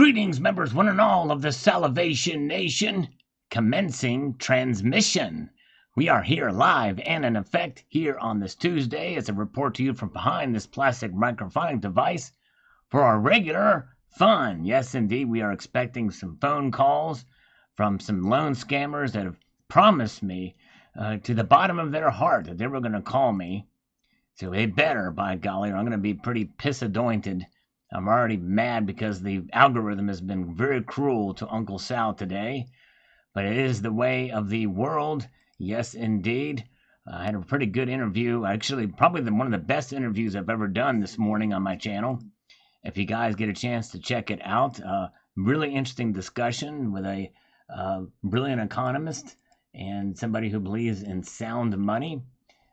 Greetings, members, one and all of the Salivation Nation. Commencing transmission. We are here live and in effect here on this Tuesday as I report to you from behind this plastic microphonic device for our regular fun. Yes, indeed, we are expecting some phone calls from some loan scammers that have promised me to the bottom of their heart that they were going to call me. So they better, by golly, or I'm going to be pretty piss-anointed. I'm already mad because the algorithm has been very cruel to Uncle Sal today. But it is the way of the world. Yes, indeed. I had a pretty good interview. Actually, probably one of the best interviews I've ever done this morning on my channel. If you guys get a chance to check it out. Really interesting discussion with a brilliant economist and somebody who believes in sound money.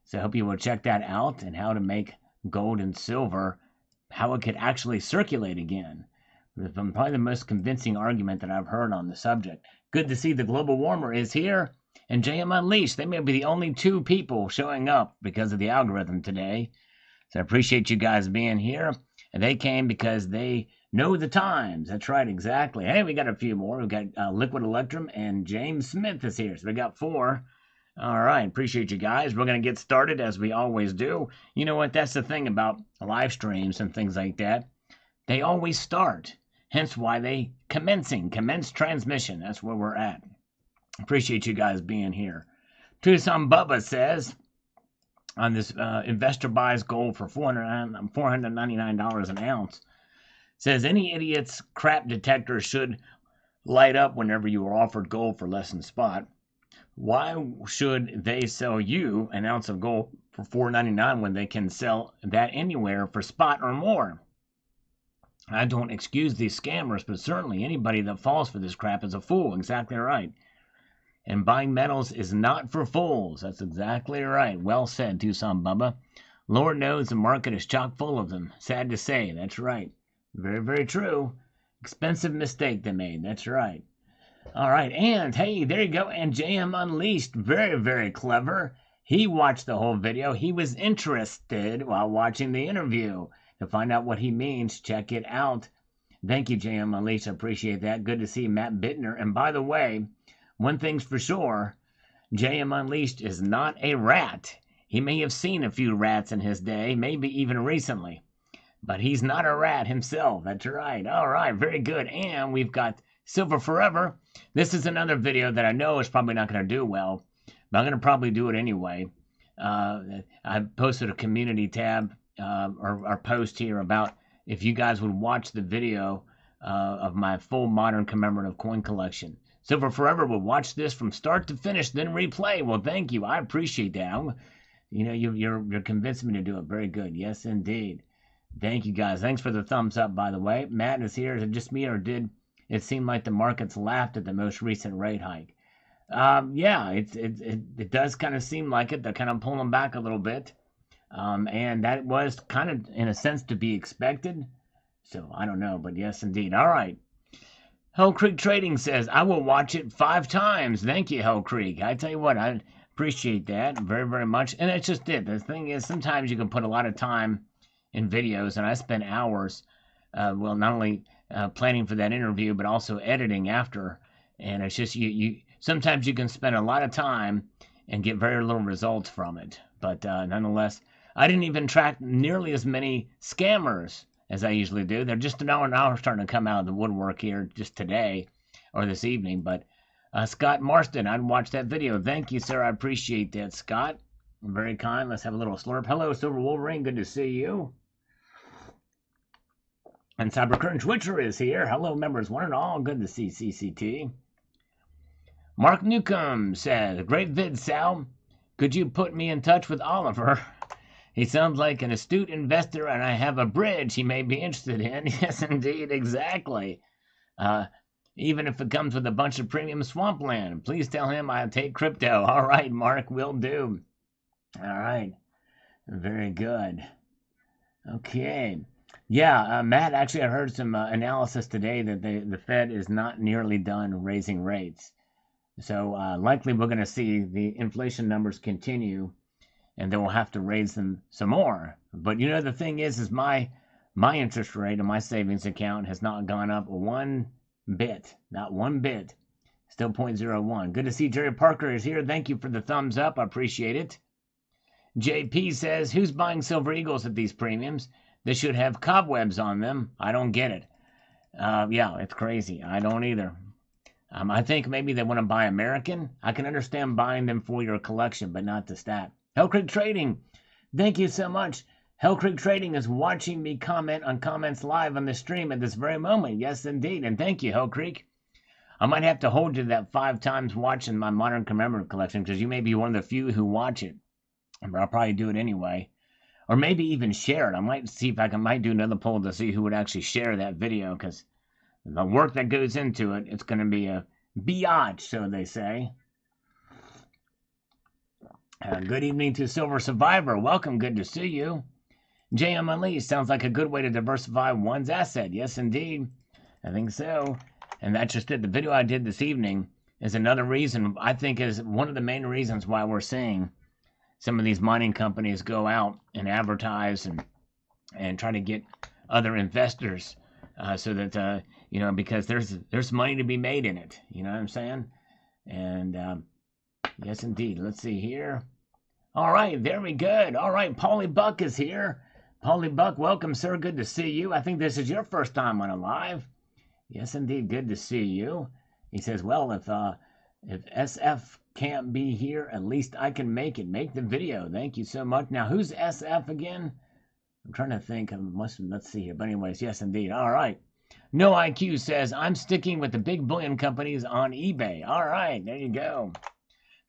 So I hope you will check that out and how to make gold and silver, how it could actually circulate again. Probably the most convincing argument that I've heard on the subject. Good to see the global warmer is here. And JM Unleashed, they may be the only two people showing up because of the algorithm today. So I appreciate you guys being here. And they came because they know the times. That's right, exactly. Hey, we got a few more. We've got Liquid Electrum and James Smith is here. So we got 4. All right, appreciate you guys. We're going to get started as we always do. You know what? That's the thing about live streams and things like that. They always start. Hence why they commence transmission. That's where we're at. Appreciate you guys being here. Tucson Bubba says, on this investor buys gold for $499 an ounce, says any idiot's crap detector should light up whenever you are offered gold for less than spot. Why should they sell you an ounce of gold for $4.99 when they can sell that anywhere for spot or more? I don't excuse these scammers, but certainly anybody that falls for this crap is a fool. Exactly right. And buying metals is not for fools. That's exactly right. Well said, Tucson Bubba. Lord knows the market is chock full of them. Sad to say. That's right. Very, very true. Expensive mistake they made. That's right. All right, and hey, there you go. And JM Unleashed, very, very clever. He watched the whole video. He was interested while watching the interview. To find out what he means, check it out. Thank you, JM Unleashed. I appreciate that. Good to see Matt Bittner. And by the way, one thing's for sure, JM Unleashed is not a rat. He may have seen a few rats in his day, maybe even recently. But he's not a rat himself. That's right. All right, very good. And we've got Silver Forever. This is another video that I know is probably not going to do well, but I'm going to probably do it anyway. I posted a community tab or post here about if you guys would watch the video of my full modern commemorative coin collection. Silver Forever will watch this from start to finish, then replay. Well, thank you. I appreciate that. You're convincing me to do it. Very good. Yes, indeed. Thank you, guys. Thanks for the thumbs up, by the way. Matt is here. Is it just me, or did it seemed like the markets laughed at the most recent rate hike? Yeah, it does kind of seem like it. They're kind of pulling back a little bit. And that was kind of, in a sense, to be expected. So, I don't know, but yes, indeed. All right. Hell Creek Trading says, I will watch it 5 times. Thank you, Hell Creek. I tell you what, I appreciate that very, very much. And that's just it. The thing is, sometimes you can put a lot of time in videos, and I spend hours, well, not only planning for that interview, but also editing after. And it's just, sometimes you can spend a lot of time and get very little results from it. But nonetheless, I didn't even track nearly as many scammers as I usually do. They're just now starting to come out of the woodwork here just today or this evening. But Scott Marston, I'd watch that video. Thank you, sir. I appreciate that, Scott. Very kind. Let's have a little slurp. Hello, Silver Wolverine. Good to see you. And Cybercurrent Twitcher is here. Hello, members, one and all. Good to see CCT. Mark Newcomb says, great vid, Sal. Could you put me in touch with Oliver? He sounds like an astute investor, and I have a bridge he may be interested in. Yes, indeed, exactly. Even if it comes with a bunch of premium swampland. Please tell him I'll take crypto. All right, Mark, will do. All right. Very good. Okay. Yeah, Matt, actually, I heard some analysis today that the Fed is not nearly done raising rates. So likely we're going to see the inflation numbers continue, and then we'll have to raise them some more. But the thing is my My interest rate on my savings account has not gone up one bit. Not one bit. Still 0.01. Good to see Jerry Parker is here. Thank you for the thumbs up. I appreciate it. JP says, who's buying Silver Eagles at these premiums? They should have cobwebs on them. I don't get it. Yeah, it's crazy. I don't either. I think maybe they want to buy American. I can understand buying them for your collection, but not to stat. Hell Creek Trading, thank you so much. Hell Creek Trading is watching me comment on comments live on the stream at this very moment. Yes, indeed. And thank you, Hell Creek. I might have to hold you to that 5 times watching my modern commemorative collection because you may be one of the few who watch it. But I'll probably do it anyway. Or maybe even share it. I might see if I might do another poll to see who would actually share that video because the work that goes into it, it's going to be a biatch, so they say. Good evening to Silver Survivor. Welcome. Good to see you. JM Unleashed sounds like a good way to diversify one's asset. Yes, indeed. I think so. And that's just it. The video I did this evening is another reason, I think is one of the main reasons why we're seeing some of these mining companies go out and advertise and try to get other investors so that, because there's money to be made in it. You know what I'm saying? And yes, indeed. Let's see here. All right, very good. All right, Paulie Buck is here. Paulie Buck, welcome, sir. Good to see you. I think this is your first time on a live. Yes, indeed. Good to see you. He says, well, if SF can't be here, at least I can make it. Make the video. Thank you so much. Now, who's SF again? I'm trying to think. Let's see here. But anyways, yes, indeed. All right. No IQ says, I'm sticking with the big bullion companies on eBay. All right. There you go.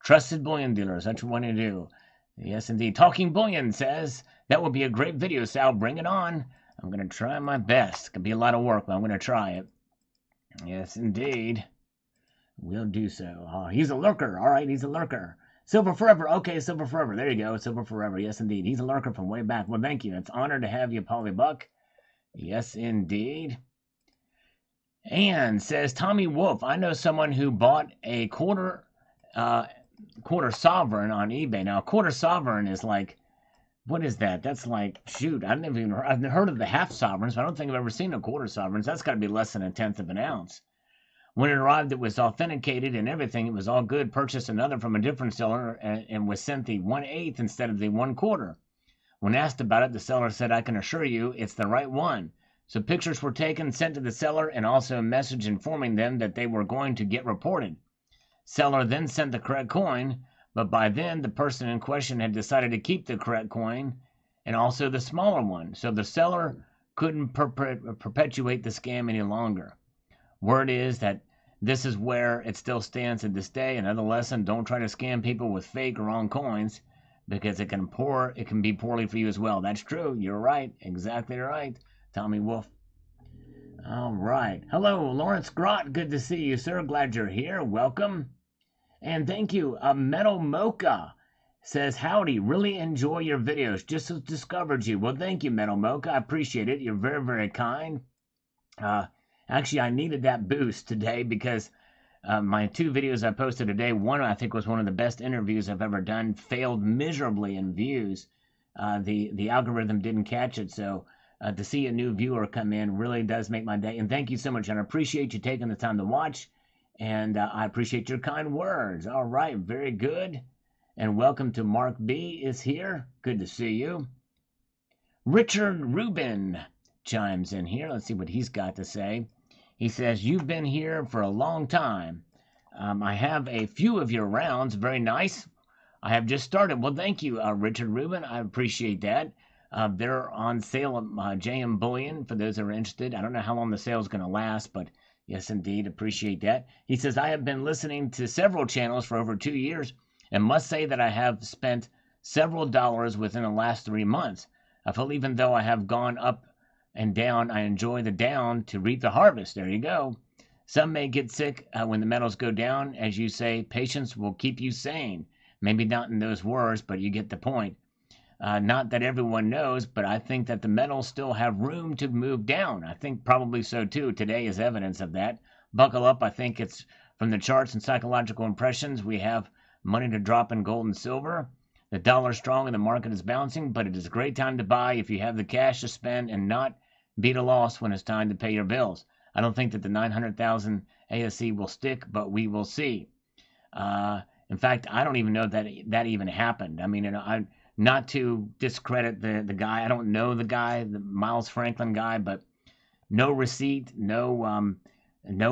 Trusted bullion dealers. That's what you want to do. Yes, indeed. Talking Bullion says, that would be a great video, Sal. Bring it on. I'm going to try my best. It could be a lot of work, but I'm going to try it. Yes, indeed. We'll do so. Oh, he's a lurker. All right, he's a lurker. Silver Forever. Okay, Silver Forever. There you go. Silver Forever. Yes, indeed. He's a lurker from way back. Well, thank you. It's an honor to have you, Paulie Buck. Yes, indeed. And says, Tommy Wolf, I know someone who bought a quarter sovereign on eBay. Now, a quarter sovereign is like, what is that? That's like, shoot, I've heard of the half sovereigns, but I don't think I've ever seen a quarter sovereigns. That's got to be less than 1/10 of an ounce. When it arrived, it was authenticated and everything. It was all good. Purchased another from a different seller and was sent the 1/8 instead of the 1/4. When asked about it, the seller said, I can assure you it's the right one. So pictures were taken, sent to the seller, and also a message informing them that they were going to get reported. Seller then sent the correct coin, but by then the person in question had decided to keep the correct coin and also the smaller one. So the seller couldn't perpetuate the scam any longer. Word is that this is where it still stands to this day. Another lesson, don't try to scam people with fake or wrong coins because it can be poorly for you as well. That's true. You're right. Exactly right. Tommy Wolf. All right. Hello, Lawrence Grott. Good to see you, sir. Glad you're here. Welcome. And thank you. Metal Mocha says, howdy. Really enjoy your videos. Just discovered you. Well, thank you, Metal Mocha. I appreciate it. You're very, very kind. Actually, I needed that boost today because my 2 videos I posted today, one I think was one of the best interviews I've ever done, failed miserably in views. The algorithm didn't catch it, so to see a new viewer come in really does make my day. And thank you so much, and I appreciate you taking the time to watch, and I appreciate your kind words. All right, very good. And welcome to Mark B. is here. Good to see you. Richard Rubin chimes in here. Let's see what he's got to say. He says, you've been here for a long time. I have a few of your rounds. Very nice. I have just started. Well, thank you, Richard Rubin. I appreciate that. They're on sale at JM Bullion for those that are interested. I don't know how long the sale is going to last, but yes, indeed, appreciate that. He says, I have been listening to several channels for over 2 years and must say that I have spent several dollars within the last 3 months. I feel even though I have gone up and down, I enjoy the down to reap the harvest. There you go. Some may get sick when the metals go down. As you say, patience will keep you sane. Maybe not in those words, but you get the point. Not that everyone knows, but I think that the metals still have room to move down. I think probably so too. Today is evidence of that. Buckle up. I think it's from the charts and psychological impressions. We have money to drop in gold and silver. The dollar is strong and the market is bouncing, but it is a great time to buy if you have the cash to spend and not Beat a loss when it's time to pay your bills. I don't think that the 900,000 ASC will stick, but we will see. In fact, I don't even know that that even happened. I mean, I not to discredit the guy. I don't know the guy, the Miles Franklin guy, but no receipt, no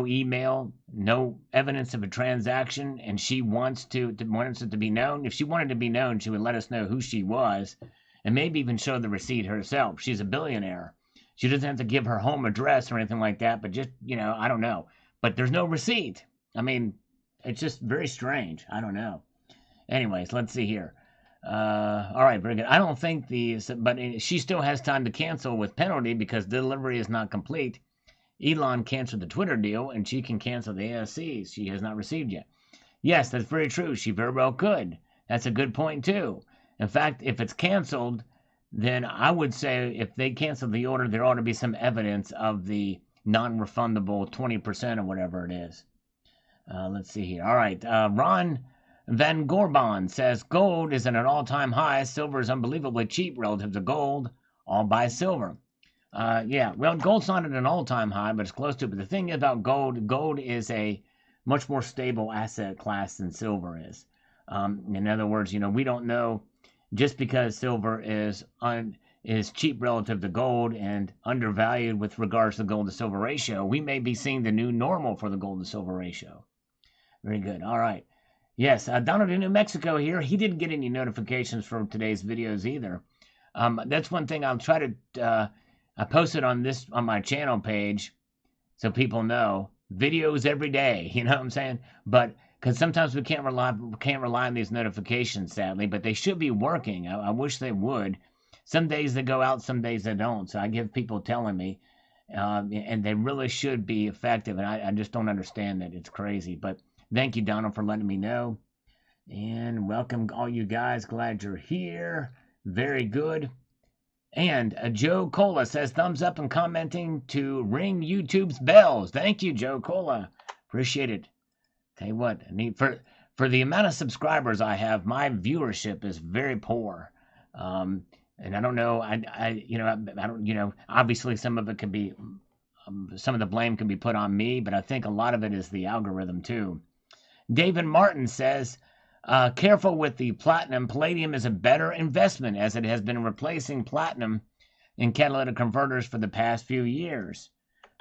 email, no evidence of a transaction, and she wants it to be known. If she wanted to be known, she would let us know who she was, and maybe even show the receipt herself. She's a billionaire. She doesn't have to give her home address or anything like that, but just, I don't know. But there's no receipt. I mean, it's just very strange. I don't know. Anyways, let's see here. All right, very good. I don't think but she still has time to cancel with penalty because delivery is not complete. Elon canceled the Twitter deal, and she can cancel the ASCs she has not received yet. Yes, that's very true. She very well could. That's a good point, too. In fact, if it's canceled, then I would say if they cancel the order, there ought to be some evidence of the non-refundable 20% or whatever it is. Let's see here. All right. Ron Van Gorbon says gold is at an all-time high. Silver is unbelievably cheap relative to gold. All buy silver. Yeah, well, gold's not at an all-time high, but it's close to it. But the thing about gold is a much more stable asset class than silver is. In other words, we don't know just because silver is cheap relative to gold and undervalued with regards to the gold to silver ratio, we may be seeing the new normal for the gold to silver ratio. Very good. All right. Yes, Donald in New Mexico here. He didn't get any notifications from today's videos either. That's one thing I'll try to. I posted on my channel page, so people know videos every day. You know what I'm saying? But because sometimes we can't rely on these notifications, sadly. But they should be working. I wish they would. Some days they go out, some days they don't. So I give people telling me, and they really should be effective. And I just don't understand that. It's crazy. But thank you, Donald, for letting me know. And welcome all you guys. Glad you're here. Very good. And Joe Cola says thumbs up and commenting to ring YouTube's bells. Thank you, Joe Cola. Appreciate it. Tell you what, for the amount of subscribers I have, my viewership is very poor. And I don't know. I don't. Obviously, some of it can be, some of the blame can be put on me, but I think a lot of it is the algorithm too. David Martin says, careful with the platinum. Palladium is a better investment as it has been replacing platinum in catalytic converters for the past few years.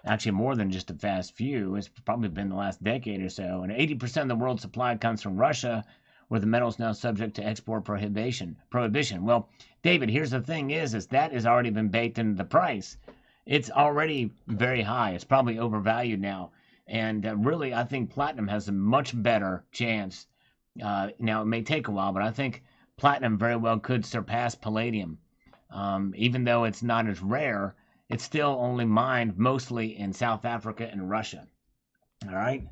Actually, more than just the past few. It's probably been the last decade or so. And 80% of the world's supply comes from Russia, where the metal is now subject to export prohibition. Well, David, here's the thing is that has already been baked into the price. It's already very high. It's probably overvalued now. And really, I think platinum has a much better chance. Now, it may take a while, but I think platinum very well could surpass palladium. Even though it's not as rare, it's still only mined mostly in South Africa and Russia. All right?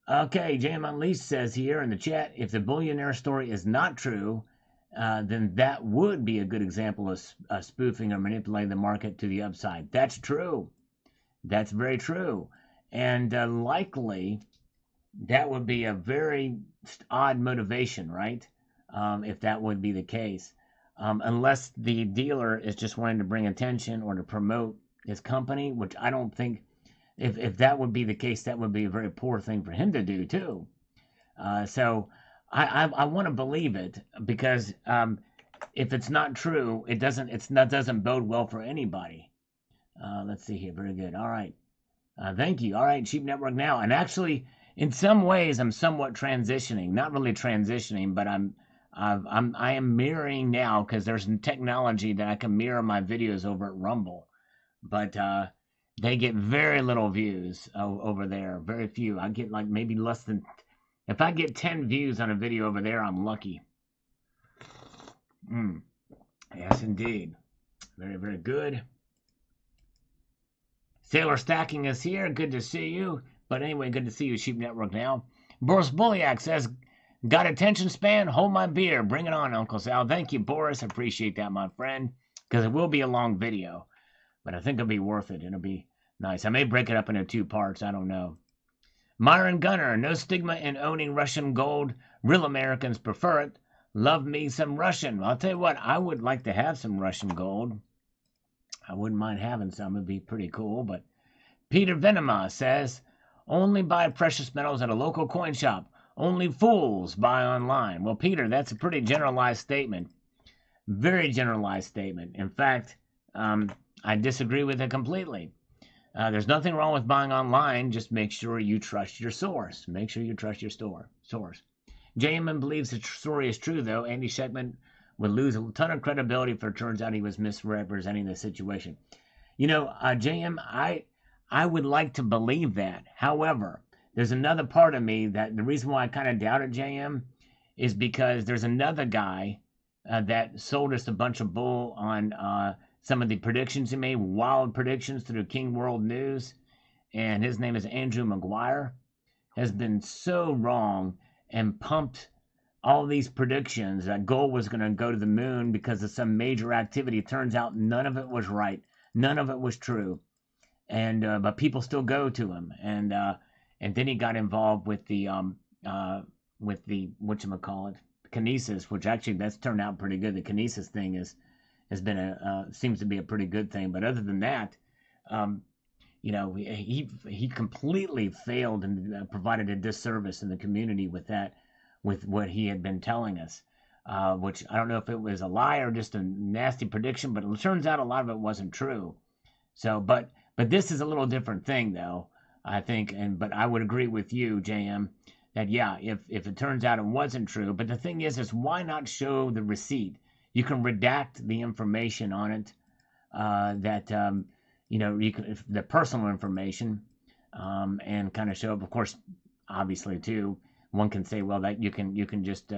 Okay, Jam Unleashed says here in the chat, if the billionaire story is not true, then that would be a good example of spoofing or manipulating the market to the upside. That's true. That's very true. And likely, that would be a very odd motivation, right? If that would be the case. Unless the dealer is just wanting to bring attention or to promote his company, which I don't think, if that would be the case, that would be a very poor thing for him to do too. So I want to believe it because if it's not true, it doesn't bode well for anybody. Let's see here. Very good. All right. Thank you. All right, Sheep Network now. And actually, in some ways, I'm somewhat transitioning. Not really transitioning, but I am mirroring now because there's technology that I can mirror my videos over at Rumble. But they get very little views over there. Very few. I get like maybe less than... If I get 10 views on a video over there, I'm lucky. Yes, indeed. Very, very good. Sailor Stacking is here. Good to see you. But anyway, good to see you, Sheep Network now. Boris Bulyak says, got attention span? Hold my beer. Bring it on, Uncle Sal. Thank you, Boris. I appreciate that, my friend. Because it will be a long video. But I think it'll be worth it. It'll be nice. I may break it up into 2 parts. I don't know. Myron Gunner, no stigma in owning Russian gold. Real Americans prefer it. Love me some Russian. I'll tell you what, I would like to have some Russian gold. I wouldn't mind having some. It'd be pretty cool. But Peter Venema says, only buy precious metals at a local coin shop. Only fools buy online. Well, Peter, that's a pretty generalized statement. Very generalized statement. In fact, I disagree with it completely. There's nothing wrong with buying online. Just make sure you trust your source. Make sure you trust your source. JMN believes the story is true, though. Andy Schechtman would lose a ton of credibility if it turns out he was misrepresenting the situation. You know, JM, I would like to believe that. However, there's another part of me that the reason why I kind of doubt it, JM, is because there's another guy that sold us a bunch of bull on some of the predictions he made, wild predictions through King World News, and his name is Andrew McGuire, has been so wrong and pumped all these predictions that gold was going to go to the moon because of some major activity. It turns out none of it was right. None of it was true. And but people still go to him. And then he got involved with the whatchamacallit, kinesis, which actually that's turned out pretty good. The kinesis thing has been seems to be a pretty good thing. But other than that, you know, he completely failed and provided a disservice in the community with that, with what he had been telling us, which I don't know if it was a lie or just a nasty prediction, but it turns out a lot of it wasn't true. So, but this is a little different thing, though, I think, but I would agree with you, JM, that yeah, if it turns out it wasn't true, but the thing is why not show the receipt? You can redact the information on it, you know, the personal information, and kind of show up. Of course, obviously, too, one can say, well, that you can just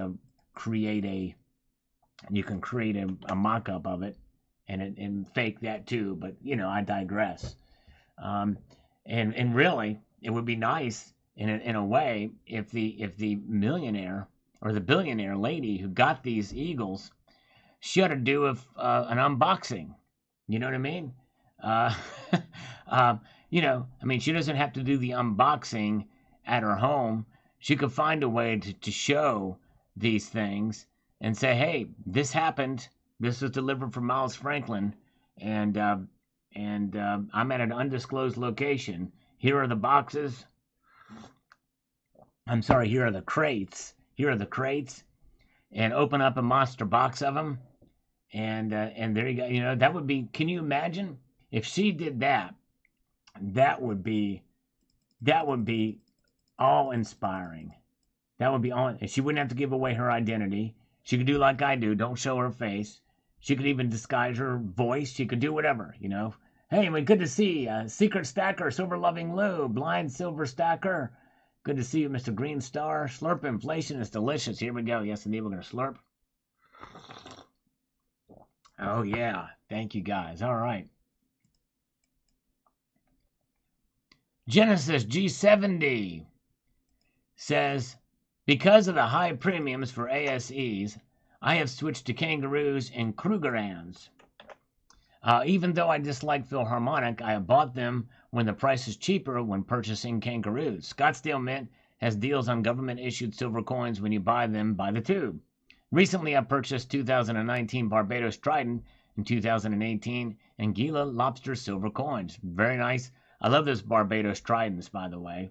create a mock-up of it and fake that too. But you know, I digress. And really, it would be nice in a way if the millionaire or the billionaire lady who got these eagles, she ought to do an unboxing. You know what I mean? You know, I mean, she doesn't have to do the unboxing at her home. She could find a way to show these things and say, hey, this happened. This was delivered from Miles Franklin, and I'm at an undisclosed location. Here are the boxes. I'm sorry, here are the crates. Here are the crates. And open up a monster box of them. And there you go. You know, that would be, can you imagine? If she did that, that would be awe-inspiring. That would be all. She wouldn't have to give away her identity. She could do like I do. Don't show her face. She could even disguise her voice. She could do whatever, you know. Hey, good to see you. Secret Stacker, Silver Loving Lou, Blind Silver Stacker. Good to see you, Mr. Green Star. Slurp inflation is delicious. Here we go. Yes, indeed, we're going to slurp. Oh, yeah. Thank you, guys. All right. Genesis G70 says, because of the high premiums for ASEs, I have switched to kangaroos and Krugerrands. Even though I dislike Philharmonic, I have bought them when the price is cheaper when purchasing kangaroos. Scottsdale Mint has deals on government-issued silver coins when you buy them by the tube. Recently, I purchased 2019 Barbados Trident and 2018 Anguilla Lobster silver coins. Very nice. I love those Barbados Tridents, by the way.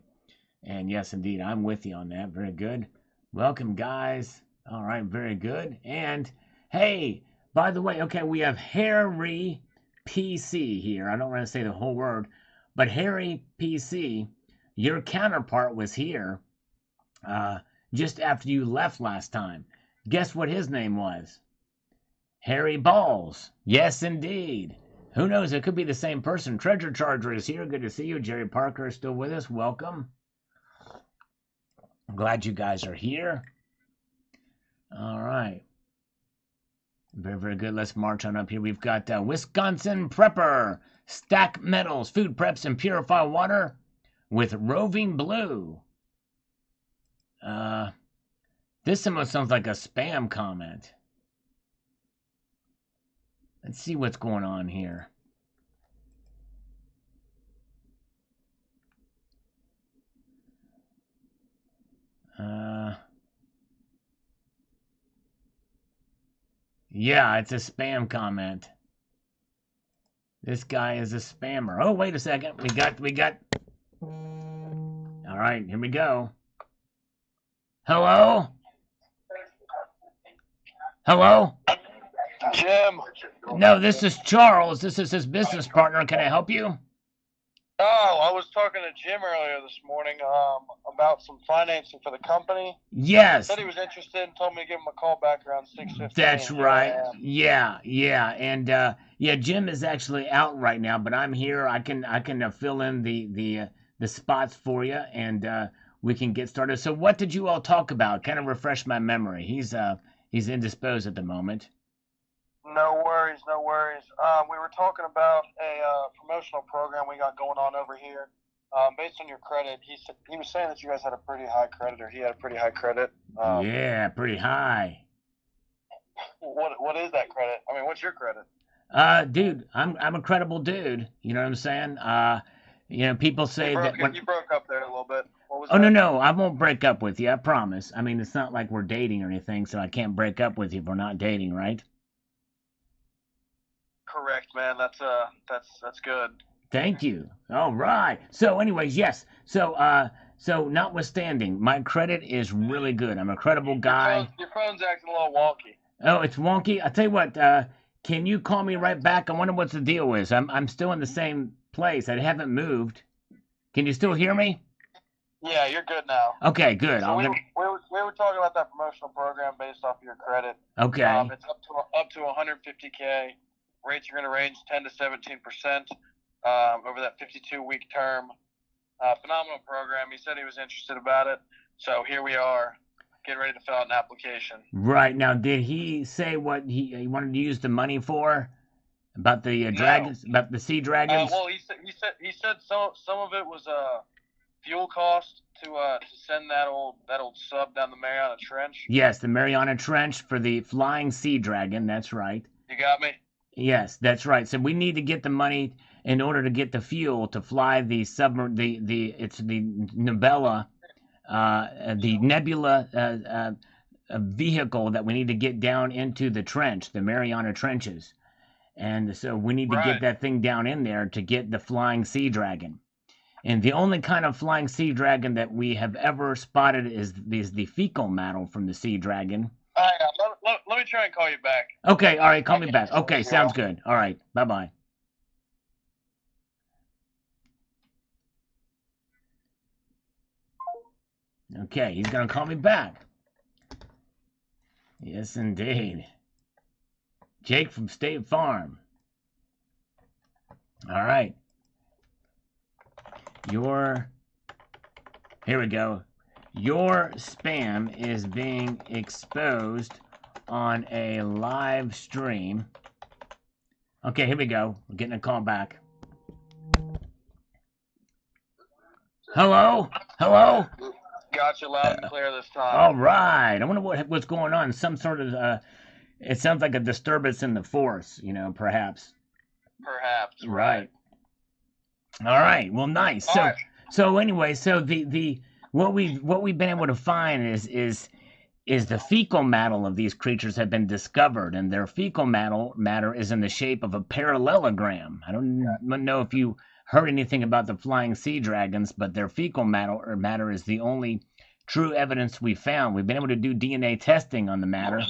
And yes, indeed, I'm with you on that. Very good. Welcome, guys. All right, very good. And, hey, by the way, okay, we have Harry PC here. I don't want to say the whole word, but Harry PC, your counterpart was here just after you left last time. Guess what his name was? Harry Balls. Yes, indeed. Who knows? It could be the same person. Treasure Charger is here. Good to see you. Jerry Parker is still with us. Welcome. I'm glad you guys are here. All right. Very, very good. Let's march on up here. We've got Wisconsin Prepper, Stack Metals, Food Preps, and Purify Water with Roving Blue. This almost sounds like a spam comment. Let's see what's going on here. Yeah, it's a spam comment. This guy is a spammer. Oh, wait a second. We got. All right, here we go. Hello? Hello? Jim. No, this is Charles. This is his business partner. Can I help you? Oh, I was talking to Jim earlier this morning about some financing for the company. Yes. He said he was interested and told me to give him a call back around 6:15. That's right. Yeah. And yeah, Jim is actually out right now, but I'm here. I can fill in the spots for you, and we can get started. So what did you all talk about? Kind of refresh my memory. He's indisposed at the moment. No worries. We were talking about a promotional program we got going on over here. Based on your credit, he was saying that you guys had a pretty high credit, or he had a pretty high credit. Yeah, pretty high. What is that credit? I mean, what's your credit? Dude, I'm a credible dude. You know what I'm saying? People say that when you broke up there a little bit. What was Oh, that? no, I won't break up with you. I promise. I mean, it's not like we're dating or anything, so I can't break up with you if we're not dating, right? Correct, man. That's good. Thank you. All right. So, anyways, yes. So notwithstanding, my credit is really good. I'm a credible guy. Your phone's acting a little wonky. Oh, it's wonky. I tell you what. Can you call me right back? I wonder what the deal is. I'm still in the same place. I haven't moved. Can you still hear me? Yeah, you're good now. Okay, good. So we were talking about that promotional program based off of your credit. Okay. It's up to 150K. Rates are going to range 10 to 17% over that 52-week term. Phenomenal program. He said he was interested about it. So here we are, getting ready to fill out an application. Right. Now, did he say what he wanted to use the money for? About the dragons? About the sea dragons? Well, he said some of it was fuel cost to send that old sub down the Mariana Trench. Yes, the Mariana Trench for the flying sea dragon. That's right. You got me? Yes, that's right. So we need to get the money in order to get the fuel to fly the submarine. It's the Nebula, the Nebula vehicle that we need to get down into the trench, the Mariana Trenches, and so we need to get that thing down in there to get the flying sea dragon. And the only kind of flying sea dragon that we have ever spotted is the fecal matter from the sea dragon. Let me try and call you back. Okay, all right, call me back. Okay, sounds good. All right, bye-bye. Okay, he's going to call me back. Yes, indeed. Jake from State Farm. All right. Here we go. Your spam is being exposed on a live stream. Okay, here we go. We're getting a call back. Hello? Got you loud and clear this time. All right. I wonder what's going on. Some sort of, it sounds like a disturbance in the force, perhaps. Perhaps. Right. All right. Well, nice. So anyway, so the what we've been able to find is the fecal matter of these creatures have been discovered, and their fecal matter is in the shape of a parallelogram. I don't know if you heard anything about the flying sea dragons, but their fecal matter is the only true evidence we found. We've been able to do DNA testing on the matter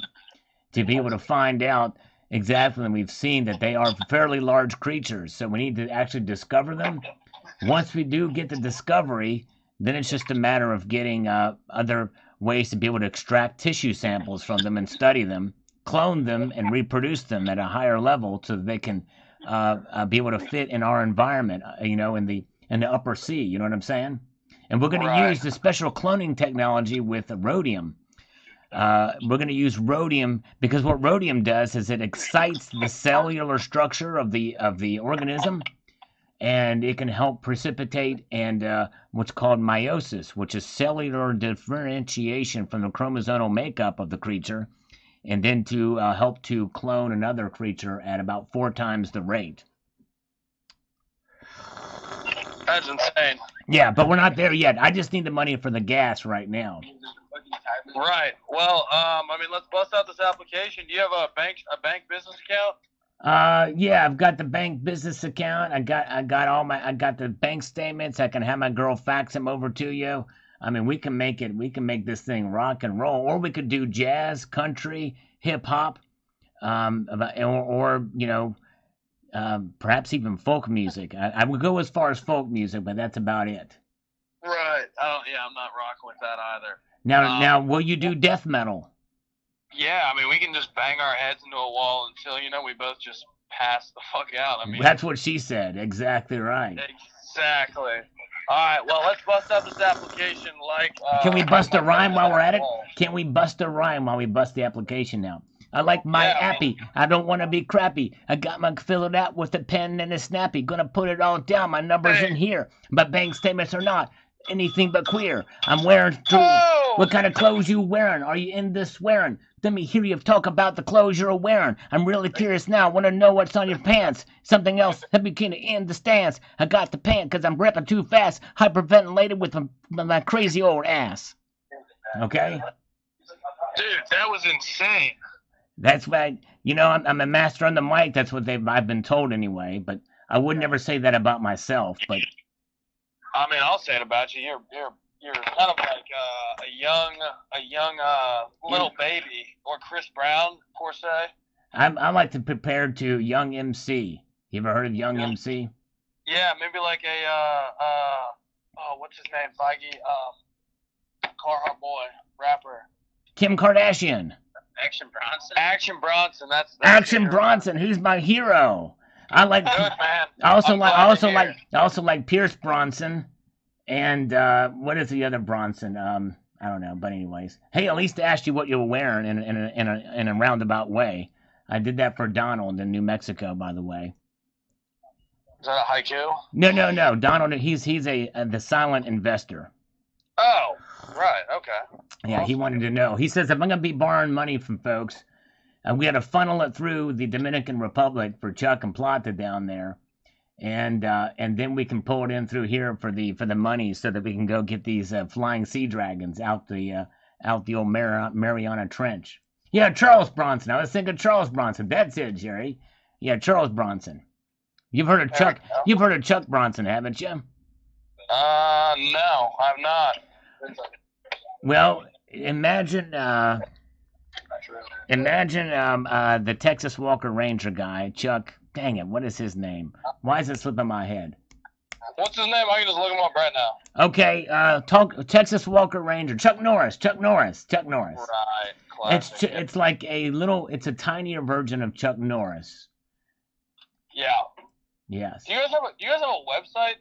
to be able to find out exactly, and we've seen that they are fairly large creatures, so we need to actually discover them. Once we do get the discovery, then it's just a matter of getting other ways to be able to extract tissue samples from them and study them, clone them, and reproduce them at a higher level so that they can be able to fit in our environment, in the upper sea. You know what I'm saying? And we're going to use the special cloning technology with rhodium. We're going to use rhodium because what rhodium does is it excites the cellular structure of the organism, and it can help precipitate and what's called meiosis, which is cellular differentiation from the chromosomal makeup of the creature, and then to help to clone another creature at about 4 times the rate. That's insane. Yeah, but we're not there yet. I just need the money for the gas right now. Right. Well, let's bust out this application. Do you have a bank business account? Yeah, I've got the bank business account. I got the bank statements. I can have my girl fax them over to you. I mean, we can make this thing rock and roll, or we could do jazz, country, hip hop, or perhaps even folk music. I would go as far as folk music, but that's about it. Right. Oh, yeah, I'm not rocking with that either. Now, will you do death metal? Yeah, I mean, we can just bang our heads into a wall until, we both just pass the fuck out. I mean, That's what she said. Exactly right. Exactly. All right, well, let's bust up this application like... Can we bust a rhyme while we're at it? Can we bust a rhyme while we bust the application now? I like my appy. I don't want to be crappy. I got my filled out with a pen and a snappy. Gonna put it all down. My number's in here. My bank statements are not anything but queer. I'm wearing... What kind of clothes you wearing? Are you into swearing? Let me hear you talk about the clothes you're wearing. I'm really curious now. Want to know what's on your pants. Something else. Help me kind of end the stance. I got the pant because I'm repping too fast. Hyperventilated with my crazy old ass. Okay? Dude, that was insane. That's right. I'm a master on the mic. That's what I've been told anyway. But I would never say that about myself. But I mean, I'll say it about you. You're kind of like a young little baby, or Chris Brown, per se. I like to prepare to Young MC. You ever heard of Young MC? Yeah, maybe like what's his name? Feige, Carhartt boy, rapper. Kim Kardashian. Action Bronson. Action Bronson. That's Action Bronson. He's my hero. I like. Good man. I also like Pierce Bronson. And what is the other Bronson? I don't know. But anyways, hey, at least I asked you what you were wearing in a roundabout way. I did that for Donald in New Mexico, by the way. Is that a haiku? No. Donald, he's the silent investor. Oh, right. Okay. Yeah, he wanted to know. He says if I'm gonna be borrowing money from folks, we got to funnel it through the Dominican Republic for Chuck and Plata down there. And then we can pull it in through here for the money so that we can go get these flying sea dragons out the old Mariana Trench. Yeah, Charles Bronson. I was thinking Charles Bronson. That's it, Jerry. Yeah, Charles Bronson. You've heard of Chuck? You've heard of Chuck Bronson, haven't you? No, I've not. Well, imagine the Texas Walker Ranger guy, Chuck. Dang it, what is his name? Why is it slipping my head? What's his name? I can just look him up right now. Okay, Texas Walker Ranger. Chuck Norris. Right, classic. It's like it's a tinier version of Chuck Norris. Yeah. Yes. Do you guys have a website?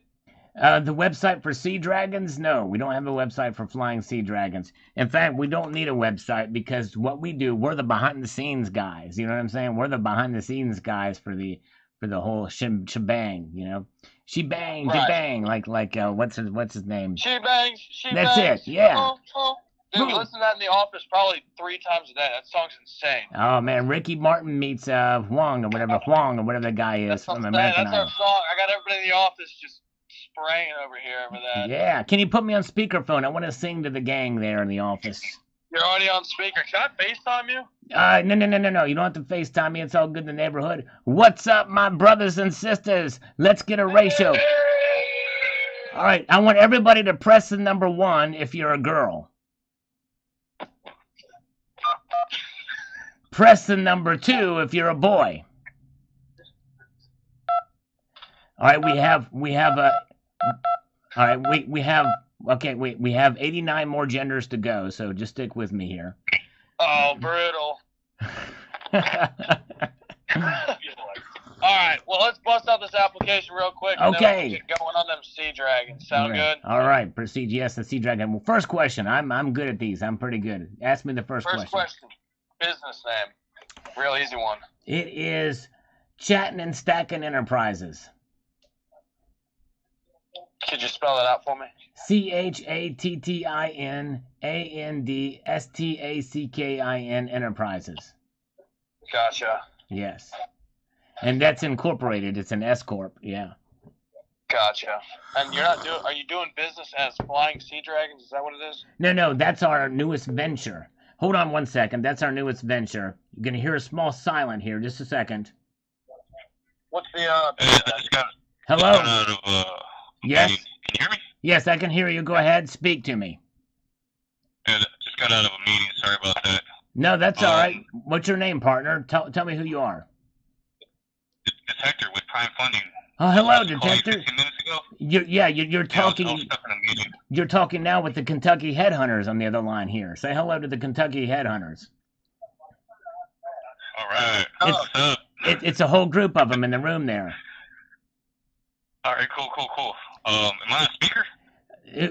The website for sea dragons? No, we don't have a website for flying sea dragons. In fact, we don't need a website because what we do, we're the behind the scenes guys. You know what I'm saying? We're the behind the scenes guys for the whole shebang. Shebang, right. Bang. Like what's his name? She bangs. That's it. Yeah. Dude, listen to that in the office probably 3 times a day. That song's insane. Oh man, Ricky Martin meets Huang or whatever the guy is from American Idol. That's our song. I got everybody in the office just spraying over here over that. Yeah, can you put me on speakerphone? I want to sing to the gang there in the office. You're already on speaker. Can I FaceTime you? No. You don't have to FaceTime me. It's all good in the neighborhood. What's up, my brothers and sisters? Let's get a ratio. All right, I want everybody to press the number 1 if you're a girl. Press the number 2 if you're a boy. All right, we have 89 more genders to go, so just stick with me here. Oh, brutal. All right, well, let's bust out this application real quick. And okay. Then we can get going on them sea dragons. Sound good? All right, proceed. Yes, the sea dragon. Well, first question. I'm good at these. I'm pretty good. Ask me the first question. First question. Business name. Real easy one. It is Chatting and Stacking Enterprises. Could you spell that out for me? ChattinandStakin Enterprises. Gotcha. Yes. And that's incorporated. It's an S Corp. Yeah. Gotcha. And are you doing business as Flying Sea Dragons? Is that what it is? No, that's our newest venture. Hold on one second. That's our newest venture. You're going to hear a small silent here. Just a second. What's the I just got Hello? out of Yes? meeting. Can you hear me? Yes, I can hear you. Go ahead. Speak to me. Yeah, just got out of a meeting. Sorry about that. No, that's all right. What's your name, partner? Tell me who you are. It's Hector with Prime Funding. Oh, hello, I was calling you detective. 15 minutes ago. You're I talking. was stuck in a meeting. You're talking now with the Kentucky Headhunters on the other line here. Say hello to the Kentucky Headhunters. All right. It's- What's up? It's a whole group of them in the room there. All right, cool. Am I a speaker?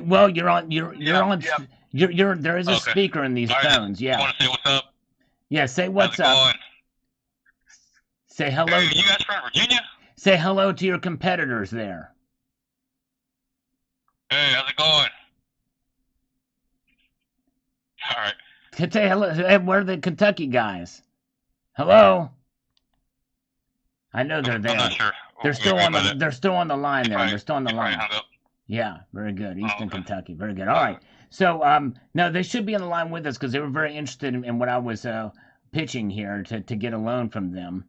Well, you're on. You're on. yeah. You're. There is a Okay. speaker in these All right, phones. just Yeah. want to say what's up. Yeah. Say How's what's it up. going? Say hello. Hey, you guys from Virginia? Say hello to your competitors there. Hey, how's it going? All right. Say hello. Hey, where are the Kentucky guys? Hello. I know they're there. I'm not sure. They're What still you on mean by the. that? They're still on the line there. Probably- They're still on the you probably line. hung up. Yeah, very good. Eastern okay. Kentucky, very good. All right. So, no, they should be on the line with us because they were very interested in what I was pitching here to get a loan from them.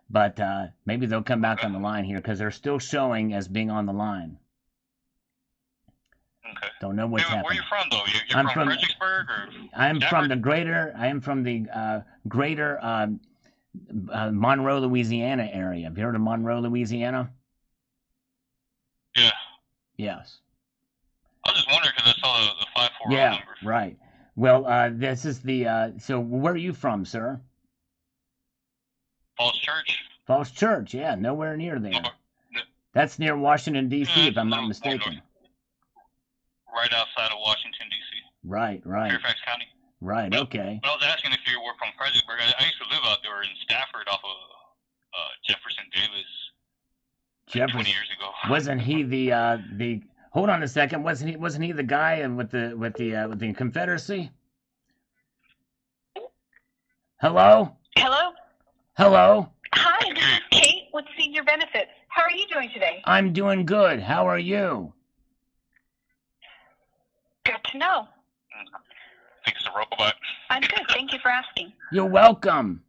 But maybe they'll come back on the line here because they're still showing as being on the line. Okay. Don't know what's Hey, where happening. you from though? You're I'm from from- Fredericksburg or? I am from Stafford? the greater. I am from the greater Monroe, Louisiana area. Have you heard of Monroe, Louisiana? Yeah. Yes. I was just wondering because I saw the 540 Yeah. numbers. Right. Well, this is the. So, where are you from, sir? Falls Church. Falls Church. Yeah, nowhere near there. Nor- That's near Washington D.C. Yeah, if it's a I'm not little more mistaken. Right outside of Washington D.C. Right. Fairfax County. Right. Okay. But I was asking if you were from Fredericksburg. I used to live out there in Stafford off of Jefferson Davis. Like 20 Jefferson. years ago. Wasn't he the? Hold on a second. Wasn't he the guy with the Confederacy? Hello. Hello? Hi, this is Kate with Senior Benefits. How are you doing today? I'm doing good. How are you? Good to know. I think it's a robot. I'm good. Thank you for asking. You're welcome.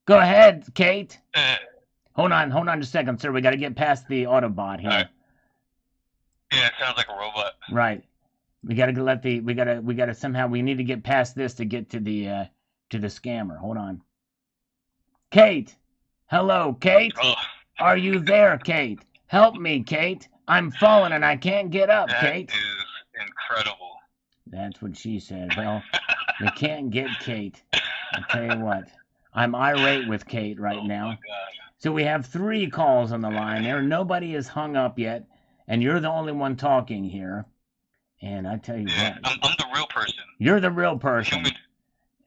Go ahead, Kate. Hold on a second, sir. We got to get past the Autobot here. All right. Yeah, it sounds like a robot. Right. We got to somehow we need to get past this to get to the scammer. Hold on. Kate. Hello, Kate. Oh, Are you there, Kate? Help me, Kate. I'm falling and I can't get up, that Kate. is incredible. That's what she said. Well, we can't get Kate. I'll tell you what. I'm irate with Kate right now. Oh my God. So we have 3 calls on the line there. Nobody is hung up yet, and you're the only one talking here. And I tell you Yeah, what, I'm the real person. you're the real person. Human.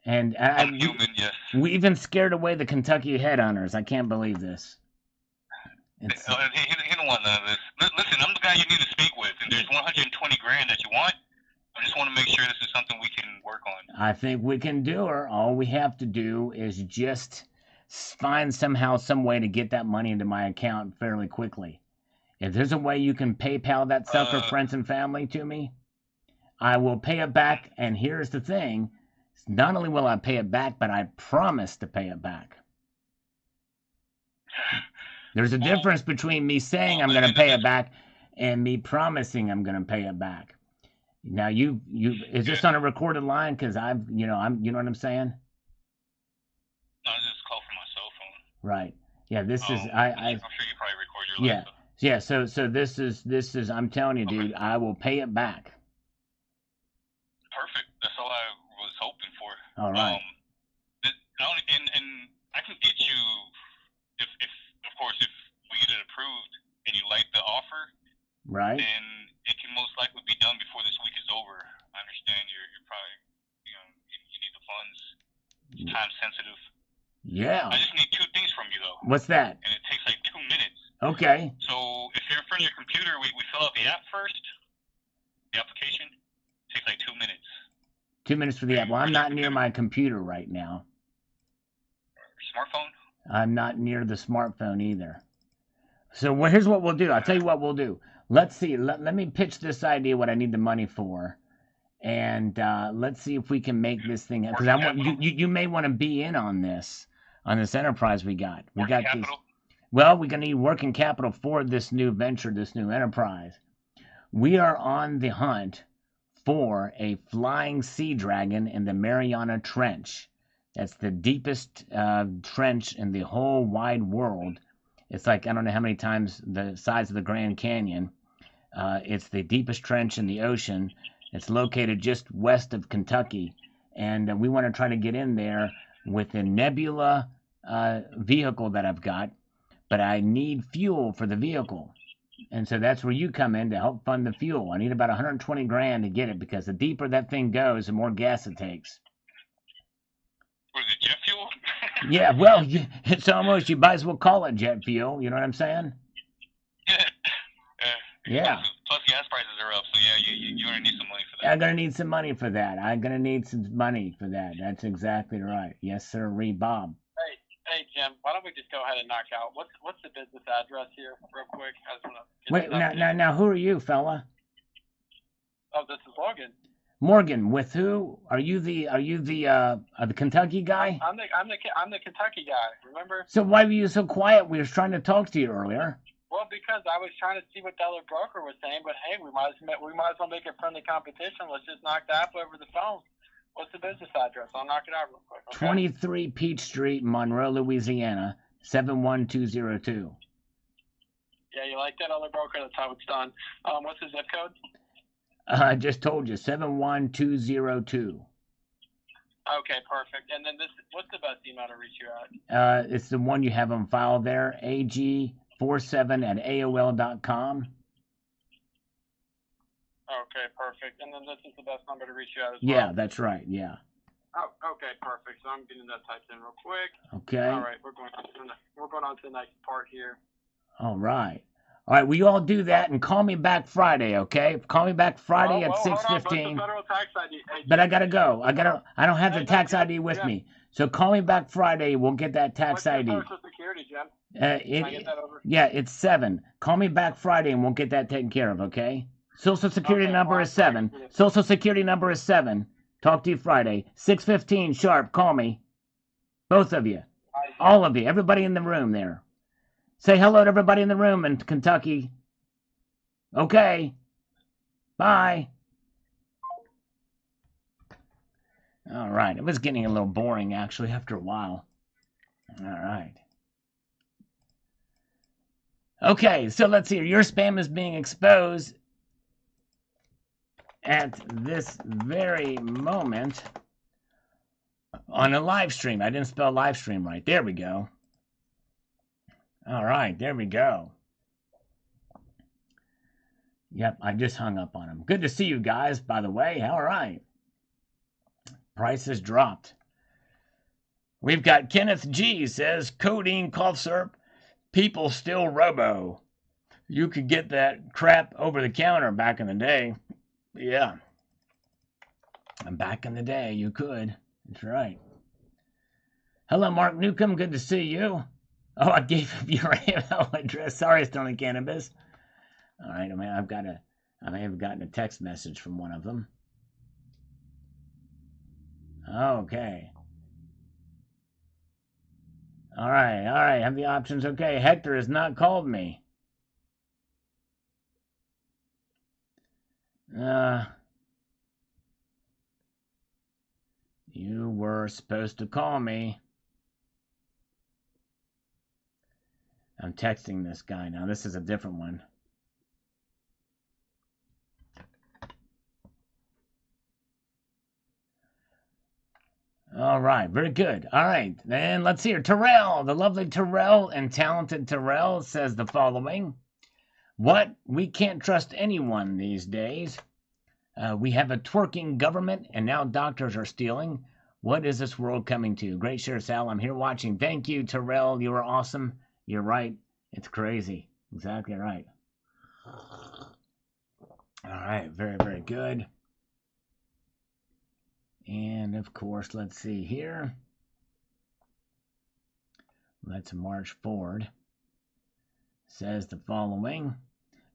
And I'm human, yes. we even scared away the Kentucky Headhunters. I can't believe this. It's, He don't want none of this. Listen, I'm the guy you need to speak with, and there's 120 grand that you want. I just want to make sure this is something we can work on. I think we can do her. All we have to do is just find somehow some way to get that money into my account fairly quickly. If there's a way you can PayPal that stuff for friends and family to me, I will pay it back. And here's the thing. Not only will I pay it back, but I promise to pay it back. There's a difference between me saying I'm going to pay it back and me promising I'm going to pay it back. Now is this on a recorded line? Because you know what I'm saying? No, I just call from my cell phone. Right. Yeah. This is I'm sure you probably record your live stuff. Yeah. So this is I'm telling you, dude. I will pay it back. Perfect. That's all I was hoping for. All right. And I can get you if of course if we get it approved and you like the offer, Right. then it can most likely be done before this week is over. I understand you're probably you need the funds. It's time sensitive. Yeah. I just need 2 things from you though, What's that? and it takes like 2 minutes. Okay. So if you're in front of your computer, we fill out the app first. The application takes like 2 minutes. 2 minutes for the app. Well, I'm not near my computer right now. Smartphone. I'm not near the smartphone either. So here's what we'll do. I'll tell you what we'll do. Let's see. Let me pitch this idea what I need the money for, and let's see if we can make this thing. Because I want you may want to be in on this. on this enterprise we got. We Working got these. capital? Well, we're gonna need working capital for this new venture, this new enterprise. We are on the hunt for a flying sea dragon in the Mariana Trench. That's the deepest trench in the whole wide world. It's like, I don't know how many times the size of the Grand Canyon. It's the deepest trench in the ocean. It's located just west of Kentucky. And we want to try to get in there with the Nebula vehicle that I've got. But I need fuel for the vehicle. And so that's where you come in to help fund the fuel. I need about 120 grand to get it, because the deeper that thing goes, the more gas it takes. Was it jet fuel? Yeah, well, it's almost, you might as well call it jet fuel. You know what I'm saying? Yeah. Plus gas prices are up, so yeah, you're gonna need some money for that. I'm gonna need some money for that. I'm gonna need some money for that. That's exactly right. Yes, sir, Bob. Hey, Jim, why don't we just go ahead and knock out, what's the business address here, real quick? I just want Wait, now, who are you, fella? Oh, this is Logan. Morgan, with who? Are you the Kentucky guy? I'm the Kentucky guy, remember? So why were you so quiet? We were trying to talk to you earlier. Well, because I was trying to see what the other broker was saying, but hey, we might as well make it friendly competition. Let's just knock the app over the phone. What's the business address? I'll knock it out real quick. Okay? 23 Peach Street, Monroe, Louisiana, 71202. Yeah, you like that other broker? That's how it's done. What's the zip code? I just told you, 71202. Okay, perfect. And then what's the best email to reach you at? It's the one you have on file there, ag47@aol.com. Okay, perfect. And then this is the best number to reach you at as well? Yeah, that's right, yeah. Oh, okay, perfect. So I'm getting that typed in real quick. Okay. All right, we're going on to the next part here. All right. All right, will you all do that and call me back Friday, okay? Call me back Friday at 6:15. But I gotta go. I don't have the tax ID with me. So call me back Friday. We'll get that tax ID. What's your Social Security, Jim? Can I get that over? Yeah, it's 7. Call me back Friday and we'll get that taken care of, okay? Social Security number is 7. Social Security number is 7. Talk to you Friday. 6:15 sharp. Call me. Both of you. All of you. Everybody in the room there. Say hello to everybody in the room in Kentucky. Okay. Bye. All right. It was getting a little boring, actually, after a while. All right. Okay, so let's see. Your spam is being exposed at this very moment on a live stream. I didn't spell live stream right. There we go. All right, there we go. Yep, I just hung up on him. Good to see you guys, by the way. All right. Prices dropped. We've got Kenneth G. says, codeine, cough syrup, people still robo. You could get that crap over the counter back in the day. Yeah. And back in the day, you could. That's right. Hello, Mark Newcomb. Good to see you. Oh, I gave up your email address. Sorry, Stolen Cannabis. All right, I may have gotten a text message from one of them. Okay. All right, have the options. Okay, Hector has not called me. You were supposed to call me. I'm texting this guy now. This is a different one. All right, very good. All right, then let's see here. Terrell, the lovely Terrell and talented Terrell says the following. What? We can't trust anyone these days. We have a twerking government, and now doctors are stealing. What is this world coming to? Great share, Sal. I'm here watching. Thank you, Terrell. You are awesome. You're right. It's crazy. Exactly right. All right. Very, very good. And, of course, let's see here. Let's march forward. Says the following.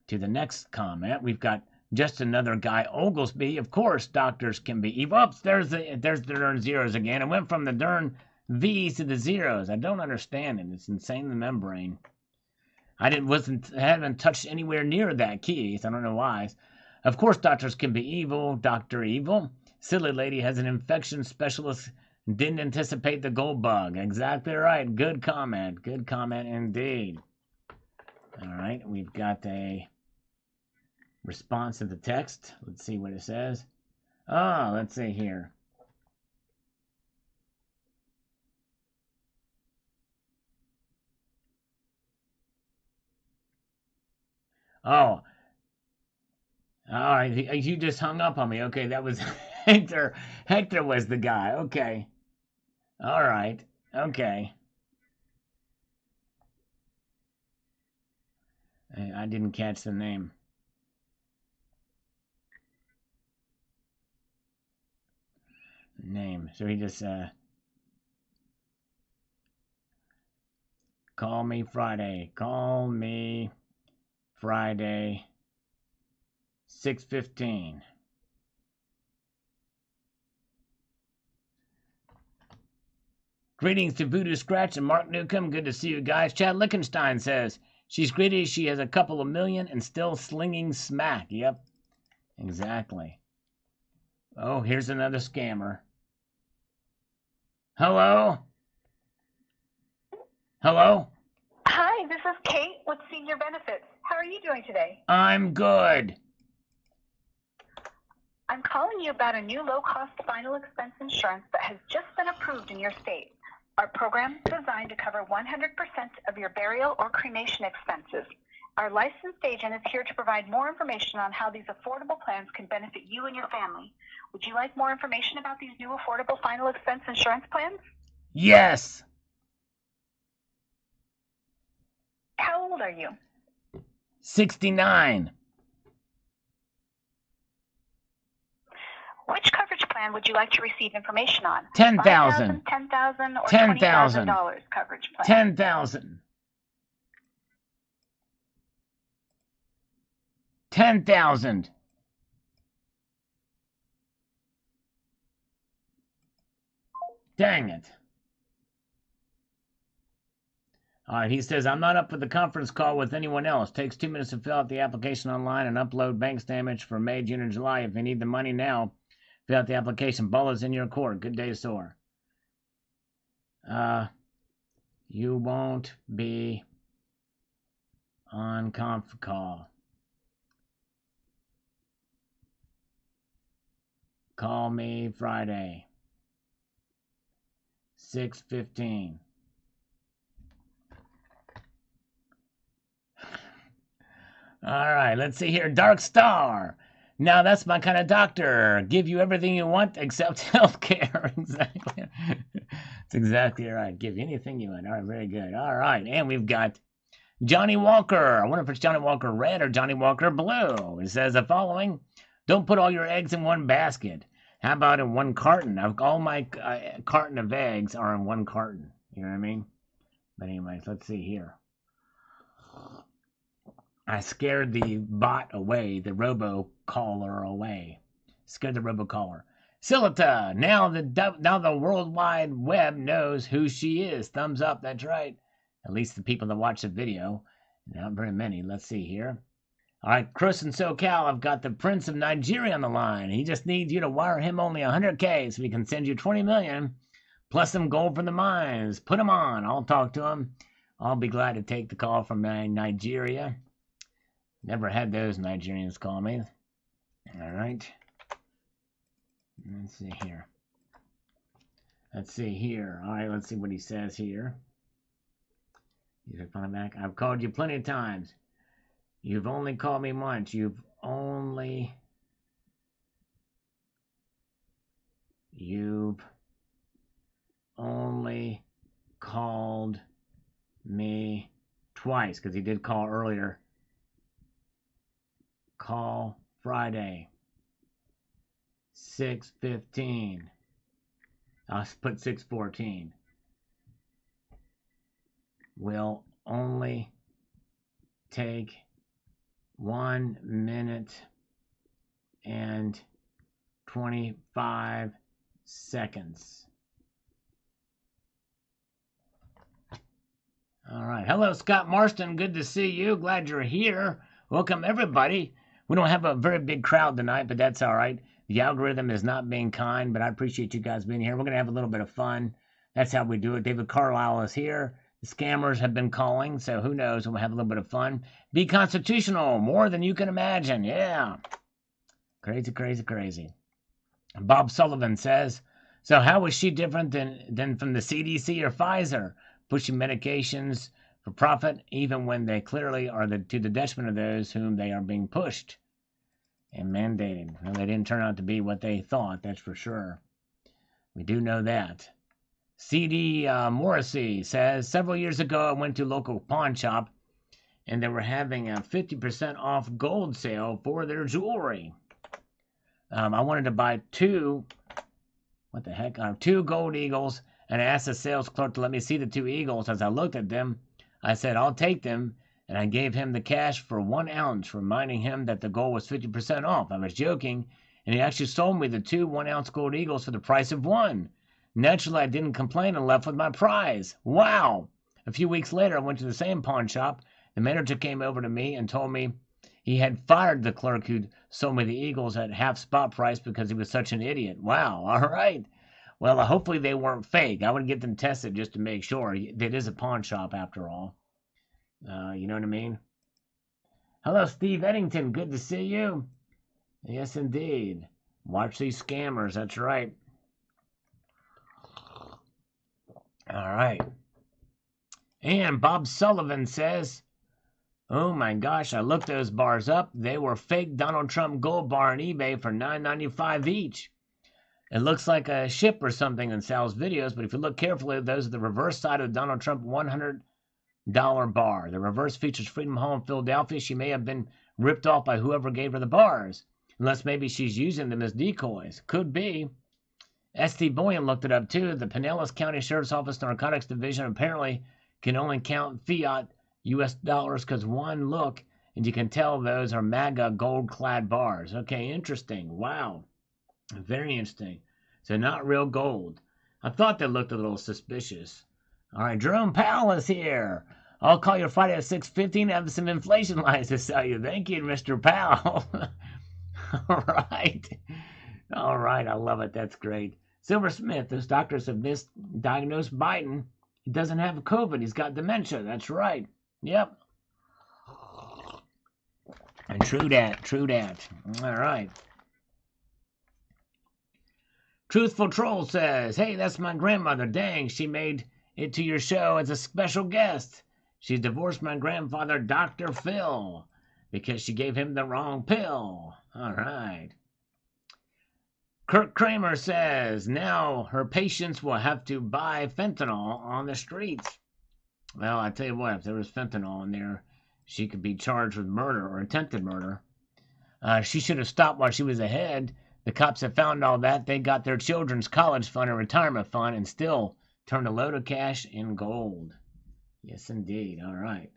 To the next comment, we've got just another guy, Oglesby. Of course, doctors can be evil. Oops, there's the darn zeros again. It went from the darn V's to the zeros. I don't understand it. It's insane in the membrane. I haven't touched anywhere near that key, so I don't know why. Of course, doctors can be evil. Dr. Evil. Silly lady has an infection specialist. Didn't anticipate the gold bug. Exactly right. Good comment. Good comment indeed. All right, we've got a response to the text. Let's see what it says. Oh, let's see here. Oh, all right. You just hung up on me. Okay, that was Hector. Hector was the guy. Okay. All right. Okay. I didn't catch the name. So he just call me Friday. Call me Friday. 6:15. Greetings to Voodoo Scratch and Mark Newcomb. Good to see you guys. Chad Lichtenstein says, she's greedy. She has a couple of million and still slinging smack. Yep, exactly. Oh, here's another scammer. Hello? Hello? Hi, this is Kate with Senior Benefits. How are you doing today? I'm good. I'm calling you about a new low-cost final expense insurance that has just been approved in your state. Our program is designed to cover 100% of your burial or cremation expenses. Our licensed agent is here to provide more information on how these affordable plans can benefit you and your family. Would you like more information about these new affordable final expense insurance plans? Yes. How old are you? 69. Which coverage plan would you like to receive information on? 10,000. $10,000 or $10,000 $20,000 coverage plan? 10,000. 10,000. Dang it. All right, he says, I'm not up for the conference call with anyone else. Takes 2 minutes to fill out the application online and upload bank statements for May, June, and July. If you need the money now, fill out the application. Ball is in your court. Good day, sir. You won't be on conf call. Call me Friday. 6:15. All right, let's see here. Dark Star. Now that's my kind of doctor. Give you everything you want except healthcare. Exactly. That's exactly right. Give you anything you want. All right, very good. All right, and we've got Johnny Walker. I wonder if it's Johnny Walker Red or Johnny Walker Blue. It says the following. Don't put all your eggs in one basket. How about in one carton? All my carton of eggs are in one carton. You know what I mean? But anyways, let's see here. I scared the bot away, the robocaller away. Scared the robocaller. Silita, now the World Wide Web knows who she is. Thumbs up, that's right. At least the people that watch the video. Not very many. Let's see here. All right, Chris in SoCal, I've got the Prince of Nigeria on the line. He just needs you to wire him only 100K so we can send you 20 million plus some gold from the mines. Put him on. I'll talk to him. I'll be glad to take the call from Nigeria. Never had those Nigerians call me. All right. Let's see here. All right, let's see what he says here. He's coming back. I've called you plenty of times. You've only called me once. You've only called me twice, because he did call earlier. Call Friday. 6:15. I'll put 6:14. Will only take 1 minute and 25 seconds. All right. Hello, Scott Marston. Good to see you. Glad you're here. Welcome, everybody. We don't have a very big crowd tonight, but that's all right. The algorithm is not being kind, but I appreciate you guys being here. We're going to have a little bit of fun. That's how we do it. David Carlisle is here. The scammers have been calling, so who knows? We'll have a little bit of fun. Be constitutional, more than you can imagine. Yeah. Crazy, crazy, crazy. Bob Sullivan says, so how is she different than from the CDC or Pfizer? Pushing medications for profit, even when they clearly are to the detriment of those whom they are being pushed and mandated. Well, they didn't turn out to be what they thought, that's for sure. We do know that. C.D. Morrissey says, several years ago I went to a local pawn shop and they were having a 50% off gold sale for their jewelry. I wanted to buy two gold eagles, and I asked the sales clerk to let me see the two eagles. As I looked at them, I said, I'll take them, and I gave him the cash for 1 ounce, reminding him that the gold was 50% off. I was joking, and he actually sold me the two 1-ounce gold eagles for the price of one. Naturally, I didn't complain and left with my prize. Wow! A few weeks later, I went to the same pawn shop. The manager came over to me and told me he had fired the clerk who'd sold me the eagles at half spot price because he was such an idiot. Wow, all right. Well, hopefully they weren't fake. I would get them tested just to make sure. It is a pawn shop after all. You know what I mean? Hello, Steve Eddington. Good to see you. Yes, indeed. Watch these scammers. That's right. All right. And Bob Sullivan says, oh my gosh, I looked those bars up. They were fake Donald Trump gold bar on eBay for $9.95 each. It looks like a ship or something in Sal's videos, but if you look carefully, those are the reverse side of the Donald Trump $100 bar. The reverse features Freedom Hall in Philadelphia. She may have been ripped off by whoever gave her the bars, unless maybe she's using them as decoys. Could be. S.T. Boyan looked it up too. The Pinellas County Sheriff's Office Narcotics Division apparently can only count fiat U.S. dollars because one look, and you can tell those are MAGA gold-clad bars. Okay, interesting. Wow. Very interesting. So not real gold. I thought they looked a little suspicious. All right, Jerome Powell is here. I'll call you Friday at 6:15 and have some inflation lines to sell you. Thank you, Mr. Powell. All right. All right, I love it. That's great. Silver Smith, those doctors have misdiagnosed Biden. He doesn't have COVID. He's got dementia. That's right. Yep. And true that. True that. All right. Truthful Troll says, hey, that's my grandmother. Dang, she made it to your show as a special guest. She divorced my grandfather, Dr. Phil, because she gave him the wrong pill. All right. Kirk Kramer says, now her patients will have to buy fentanyl on the streets. Well, I tell you what, if there was fentanyl in there, she could be charged with murder or attempted murder. She should have stopped while she was ahead. The cops have found all that. They got their children's college fund and retirement fund and still turned a load of cash in gold. Yes, indeed. All right.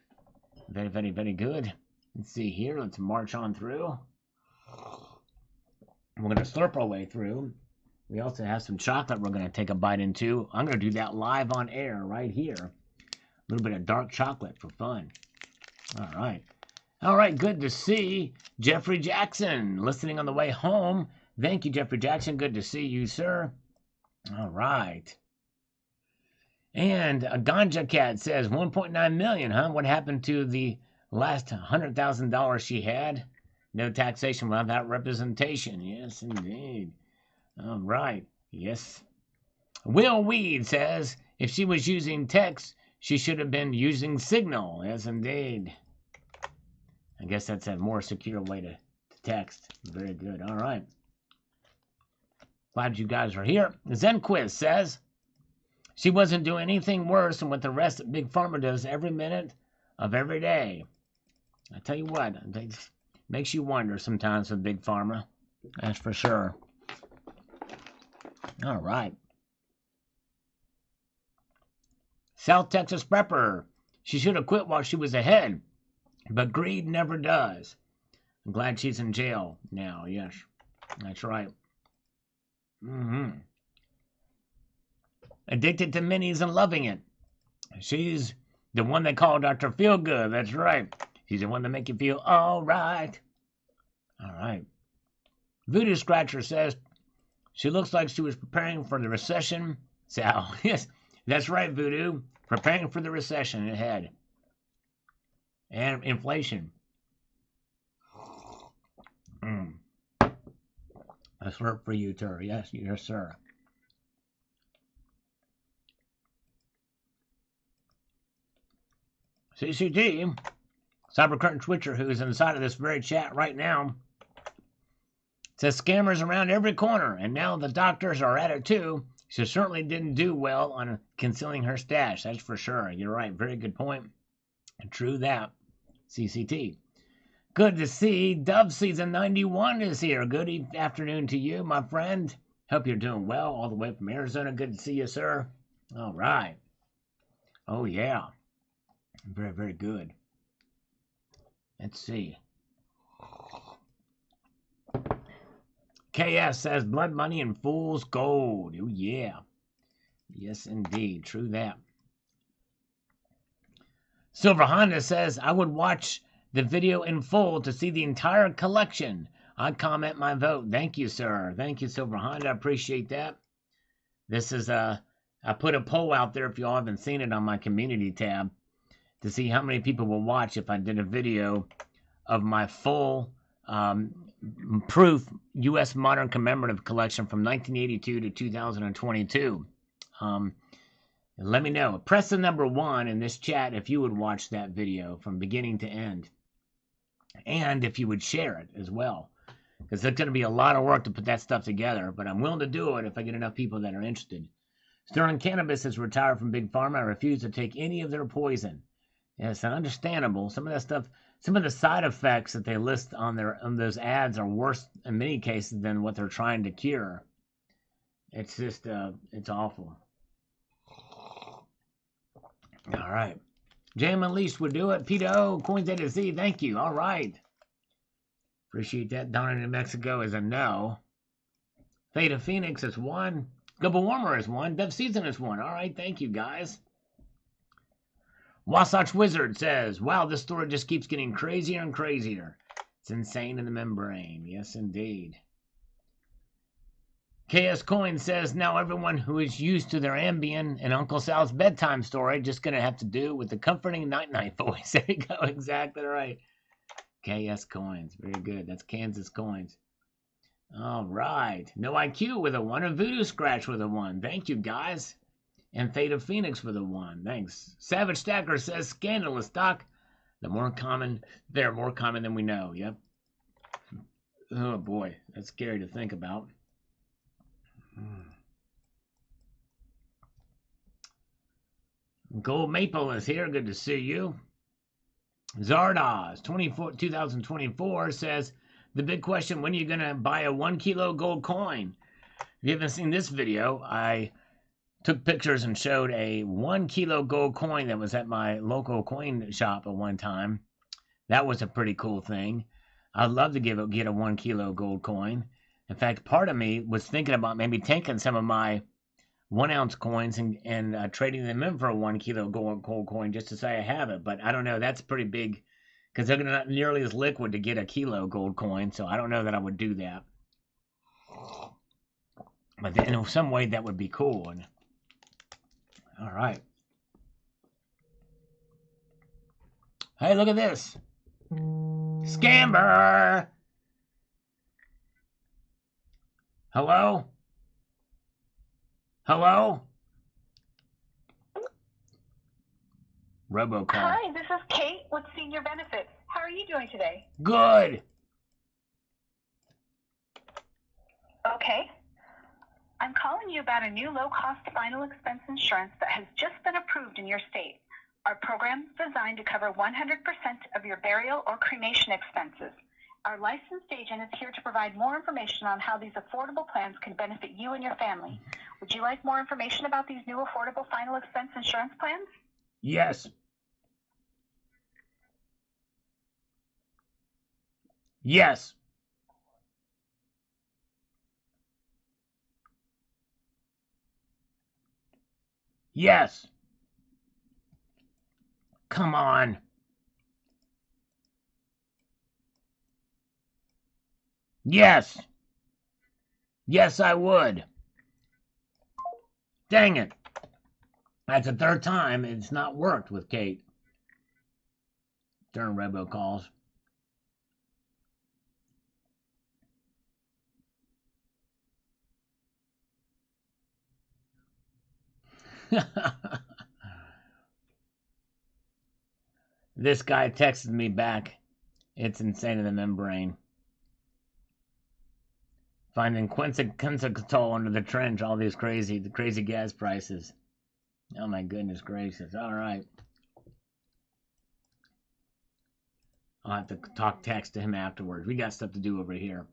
Very, very, very good. Let's see here. Let's march on through. We're going to slurp our way through. We also have some chocolate we're going to take a bite into. I'm going to do that live on air right here. A little bit of dark chocolate for fun. All right. All right, good to see Jeffrey Jackson listening on the way home. Thank you, Jeffrey Jackson. Good to see you, sir. All right. And a Ganja Cat says 1.9 million, huh? What happened to the last $100,000 she had? No taxation without representation. Yes, indeed. All right. Yes. Will Weed says if she was using text, she should have been using Signal. Yes, indeed. I guess that's a more secure way to text. Very good. All right. Glad you guys are here. Zenquiz says she wasn't doing anything worse than what the rest of Big Pharma does every minute of every day. I tell you what, it makes you wonder sometimes with Big Pharma. That's for sure. All right. South Texas Prepper. She should have quit while she was ahead, but greed never does. I'm glad she's in jail now. Yes, that's right. Addicted to minis and loving it. She's The one they call Dr. Feelgood. That's right. She's the one that make you feel all right. All right. Voodoo Scratcher says she looks like she was preparing for the recession. Sal, yes, that's right, Voodoo. Preparing for the recession ahead. And inflation. A slurp for you, sir. Yes, sir. CCT, Cybercurrent Twitcher, who is inside of this very chat right now, says scammers around every corner, and now the doctors are at it too. She certainly didn't do well on concealing her stash, that's for sure. You're right, very good point. True that. CCT. Good to see. Dove Season 91 is here. Good afternoon to you, my friend. Hope you're doing well all the way from Arizona. Good to see you, sir. All right. Oh, yeah. Very, very good. Let's see. KS says blood money and fool's gold. Oh, yeah. Yes, indeed. True that. Silver Honda says, I would watch the video in full to see the entire collection. I comment my vote. Thank you, sir. Thank you, Silver Honda. I appreciate that. This is I put a poll out there if y'all haven't seen it on my community tab to see how many people will watch if I did a video of my full proof U.S. Modern Commemorative Collection from 1982 to 2022. Let me know. Press the number 1 in this chat if you would watch that video from beginning to end. And if you would share it as well. Because it's going to be a lot of work to put that stuff together. But I'm willing to do it if I get enough people that are interested. Sterling Cannabis is retired from Big Pharma. I refuse to take any of their poison. Yes, understandable. Some of that stuff, some of the side effects that they list on those ads are worse in many cases than what they're trying to cure. It's just, it's awful. All right. Jam Unleashed would do it. Pito, Coins A to Z, thank you. All right. Appreciate that. Donna, New Mexico is a no. Theta Phoenix is 1. Global Warmer is 1. Dev Season is 1. All right, thank you, guys. Wasatch Wizard says, wow, this story just keeps getting crazier and crazier. It's insane in the membrane. Yes, indeed. KS Coin says, now everyone who is used to their Ambien and Uncle Sal's bedtime story just going to have to do with the comforting night-night voice. There you go. Exactly right. KS Coins. Very good. That's Kansas Coins. All right. No IQ with a 1. And Voodoo Scratch with a 1. Thank you, guys. And Theta Phoenix with a 1. Thanks. Savage Stacker says, scandalous, Doc. They're more common than we know. Yep. Oh, boy. That's scary to think about. Gold Maple is here. Good to see you. Zardoz 2024 says, the big question, when are you going to buy a 1 kilo gold coin? If you haven't seen this video, I took pictures and showed a 1 kilo gold coin that was at my local coin shop at one time. That was a pretty cool thing. I'd love to get a 1 kilo gold coin. In fact, part of me was thinking about maybe taking some of my 1 ounce coins and trading them in for a 1 kilo gold coin just to say I have it. But I don't know. That's pretty big because they're not nearly as liquid to get a kilo gold coin. So I don't know that I would do that. But in some way, that would be cool. And, all right. Hey, look at this. Scammer. Hello? Hello? Robocall. Hi, this is Kate with Senior Benefits. How are you doing today? Good. Okay. I'm calling you about a new low-cost final expense insurance that has just been approved in your state. Our program is designed to cover 100% of your burial or cremation expenses. Our licensed agent is here to provide more information on how these affordable plans can benefit you and your family. Would you like more information about these new affordable final expense insurance plans? Yes. Yes. Yes. Come on. Yes. Yes, I would. Dang it. That's the third time it's not worked with Kate during robocalls. This guy texted me back. It's insane in the membrane. Finding quintuple under the trench, all these crazy gas prices. Oh my goodness gracious. All right. I'll have to text to him afterwards. We got stuff to do over here.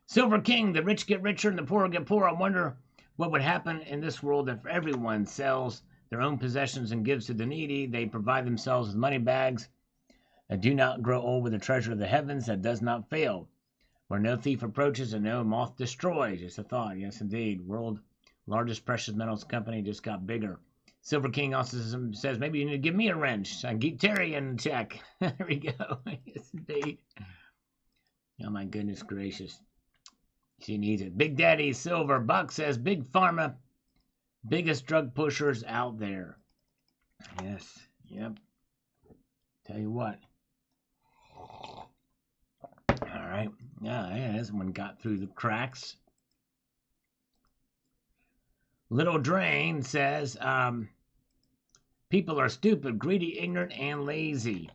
Silver King, the rich get richer and the poor get poorer. I wonder what would happen in this world if everyone sells their own possessions and gives to the needy. They provide themselves with money bags that do not grow old, with the treasure of the heavens that does not fail, where no thief approaches and no moth destroys. Just a thought. Yes, indeed. World largest precious metals company just got bigger. Silver King also says, maybe you need to give me a wrench. I keep Terry in check. There we go. Yes, indeed. Oh, my goodness gracious. She needs it. Big Daddy Silver Buck says, Big Pharma, biggest drug pushers out there. Yes. Yep. Tell you what. All right. Yeah, this one got through the cracks. Little Drain says, people are stupid, greedy, ignorant, and lazy.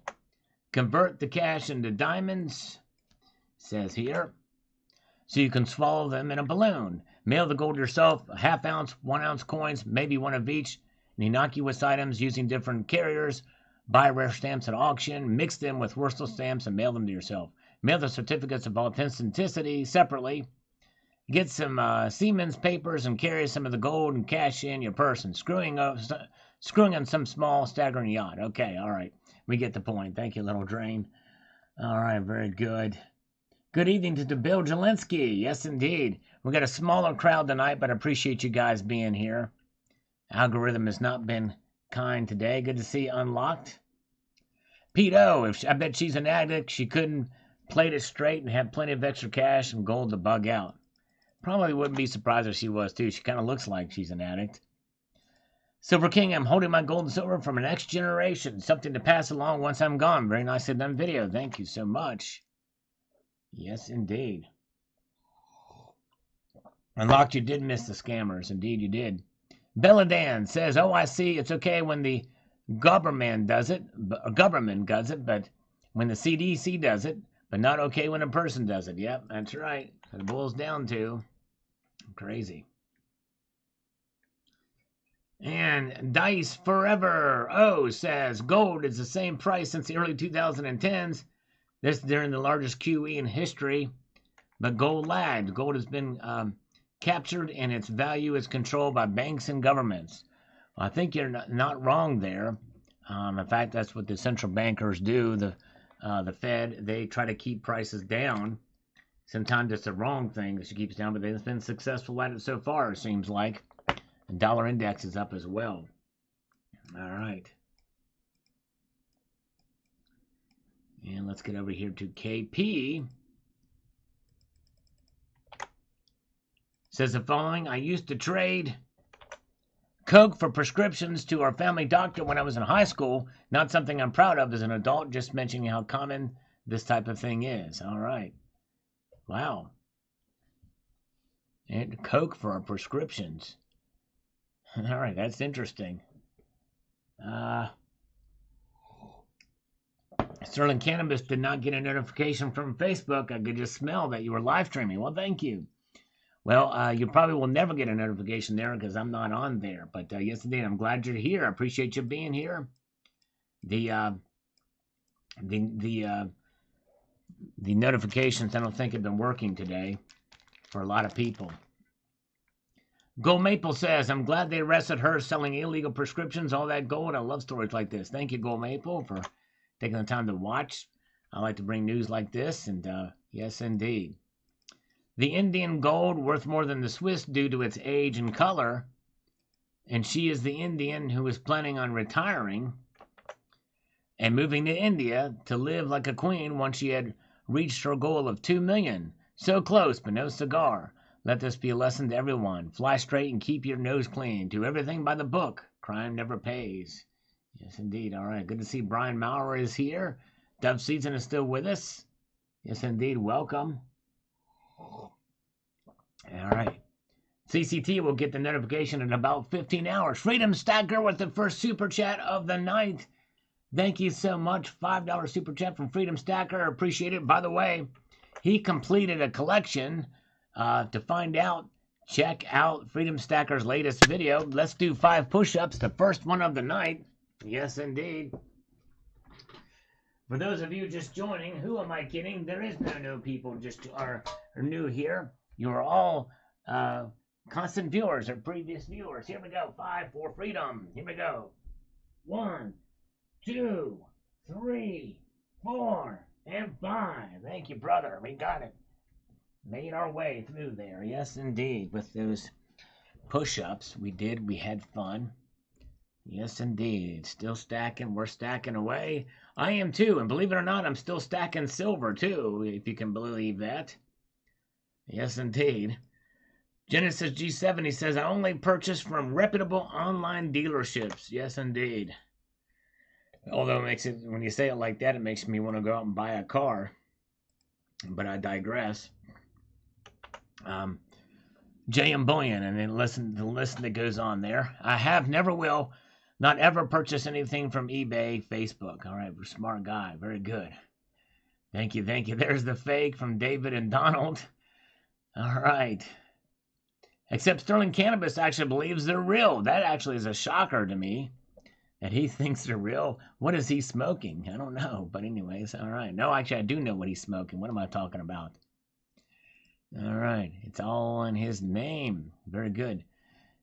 Convert the cash into diamonds, says here, so you can swallow them in a balloon. Mail the gold yourself, a half-ounce, 1-ounce coins, maybe one of each, and innocuous items using different carriers. Buy rare stamps at auction, mix them with worthless stamps, and mail them to yourself. Mail the certificates of authenticity separately. Get some Siemens papers and carry some of the gold and cash in your purse and screwing on some small staggering yacht. Okay, all right. We get the point. Thank you, Little Drain. All right, very good. Good evening to Bill Jelinski. Yes, indeed. We got a smaller crowd tonight, but I appreciate you guys being here. Algorithm has not been kind today. Good to see Unlocked. Pete O, I bet she's an addict. She couldn't play it straight and have plenty of extra cash and gold to bug out. Probably wouldn't be surprised if she was, too. She kind of looks like she's an addict. Silver King, I'm holding my gold and silver from the next generation. Something to pass along once I'm gone. Very nicely done video. Thank you so much. Yes, indeed. Unlocked, you did miss the scammers. Indeed, you did. Belladan says, oh, I see. It's okay when the government does it, but when the CDC does it, but not okay when a person does it. Yep, that's right. It boils down to crazy. And Dice Forever says gold is the same price since the early 2010s. This during the largest QE in history, but gold lagged. Gold has been captured, and its value is controlled by banks and governments. Well, I think you're not wrong there. In fact, that's what the central bankers do. The Fed, they try to keep prices down. Sometimes it's the wrong thing that she keeps down, but they've been successful at it so far, it seems like. The dollar index is up as well. All right. And let's get over here to KP. Says the following: I used to trade coke for prescriptions to our family doctor when I was in high school. Not something I'm proud of as an adult, just mentioning how common this type of thing is. All right. Wow. And coke for our prescriptions. All right, that's interesting. Sterling Cannabis did not get a notification from Facebook. I could just smell that you were live streaming. Well, thank you. Well, you probably will never get a notification there because I'm not on there. But yes, indeed, I'm glad you're here. I appreciate you being here. The notifications, I don't think, have been working today for a lot of people. Gold Maple says, I'm glad they arrested her selling illegal prescriptions, all that gold. I love stories like this. Thank you, Gold Maple, for taking the time to watch. I like to bring news like this, and yes, indeed. The Indian gold worth more than the Swiss due to its age and color, and she is the Indian who is planning on retiring. and moving to India to live like a queen once she had reached her goal of 2 million. So close, but no cigar. Let this be a lesson to everyone. Fly straight and keep your nose clean. Do everything by the book. Crime never pays. Yes, indeed. All right. Good to see Brian Maurer is here. Dove Season is still with us. Yes, indeed. Welcome. All right. CCT will get the notification in about 15 hours. Freedom Stacker with the first super chat of the night. Thank you so much. $5 super chat from Freedom Stacker. Appreciate it. By the way, he completed a collection. To find out, check out Freedom Stacker's latest video. Let's do 5 push-ups, the first one of the night. Yes, indeed. For those of you just joining, who am I kidding? There is no people just are new here. You are all constant viewers or previous viewers. Here we go. 5 for freedom. Here we go. 1, 2, 3, 4, and 5. Thank you, brother. We got it. Made our way through there. Yes, indeed. With those push-ups we did, we had fun. Yes, indeed. Still stacking. We're stacking away. I am too. And believe it or not, I'm still stacking silver too, if you can believe that. Yes, indeed. Genesis G70 says, I only purchase from reputable online dealerships. Yes, indeed. Although it makes it, when you say it like that, it makes me want to go out and buy a car. But I digress. J.M. Bullion, and then listen the list that goes on there. I have, never will, not ever purchase anything from eBay, Facebook. All right, we're a smart guy. Very good. Thank you, thank you. There's the fake from David and Donald. All right. Except Sterling Cannabis actually believes they're real. That actually is a shocker to me, that he thinks they're real. What is he smoking? I don't know. But anyways, all right. No, actually, I do know what he's smoking. What am I talking about? All right. It's all in his name. Very good.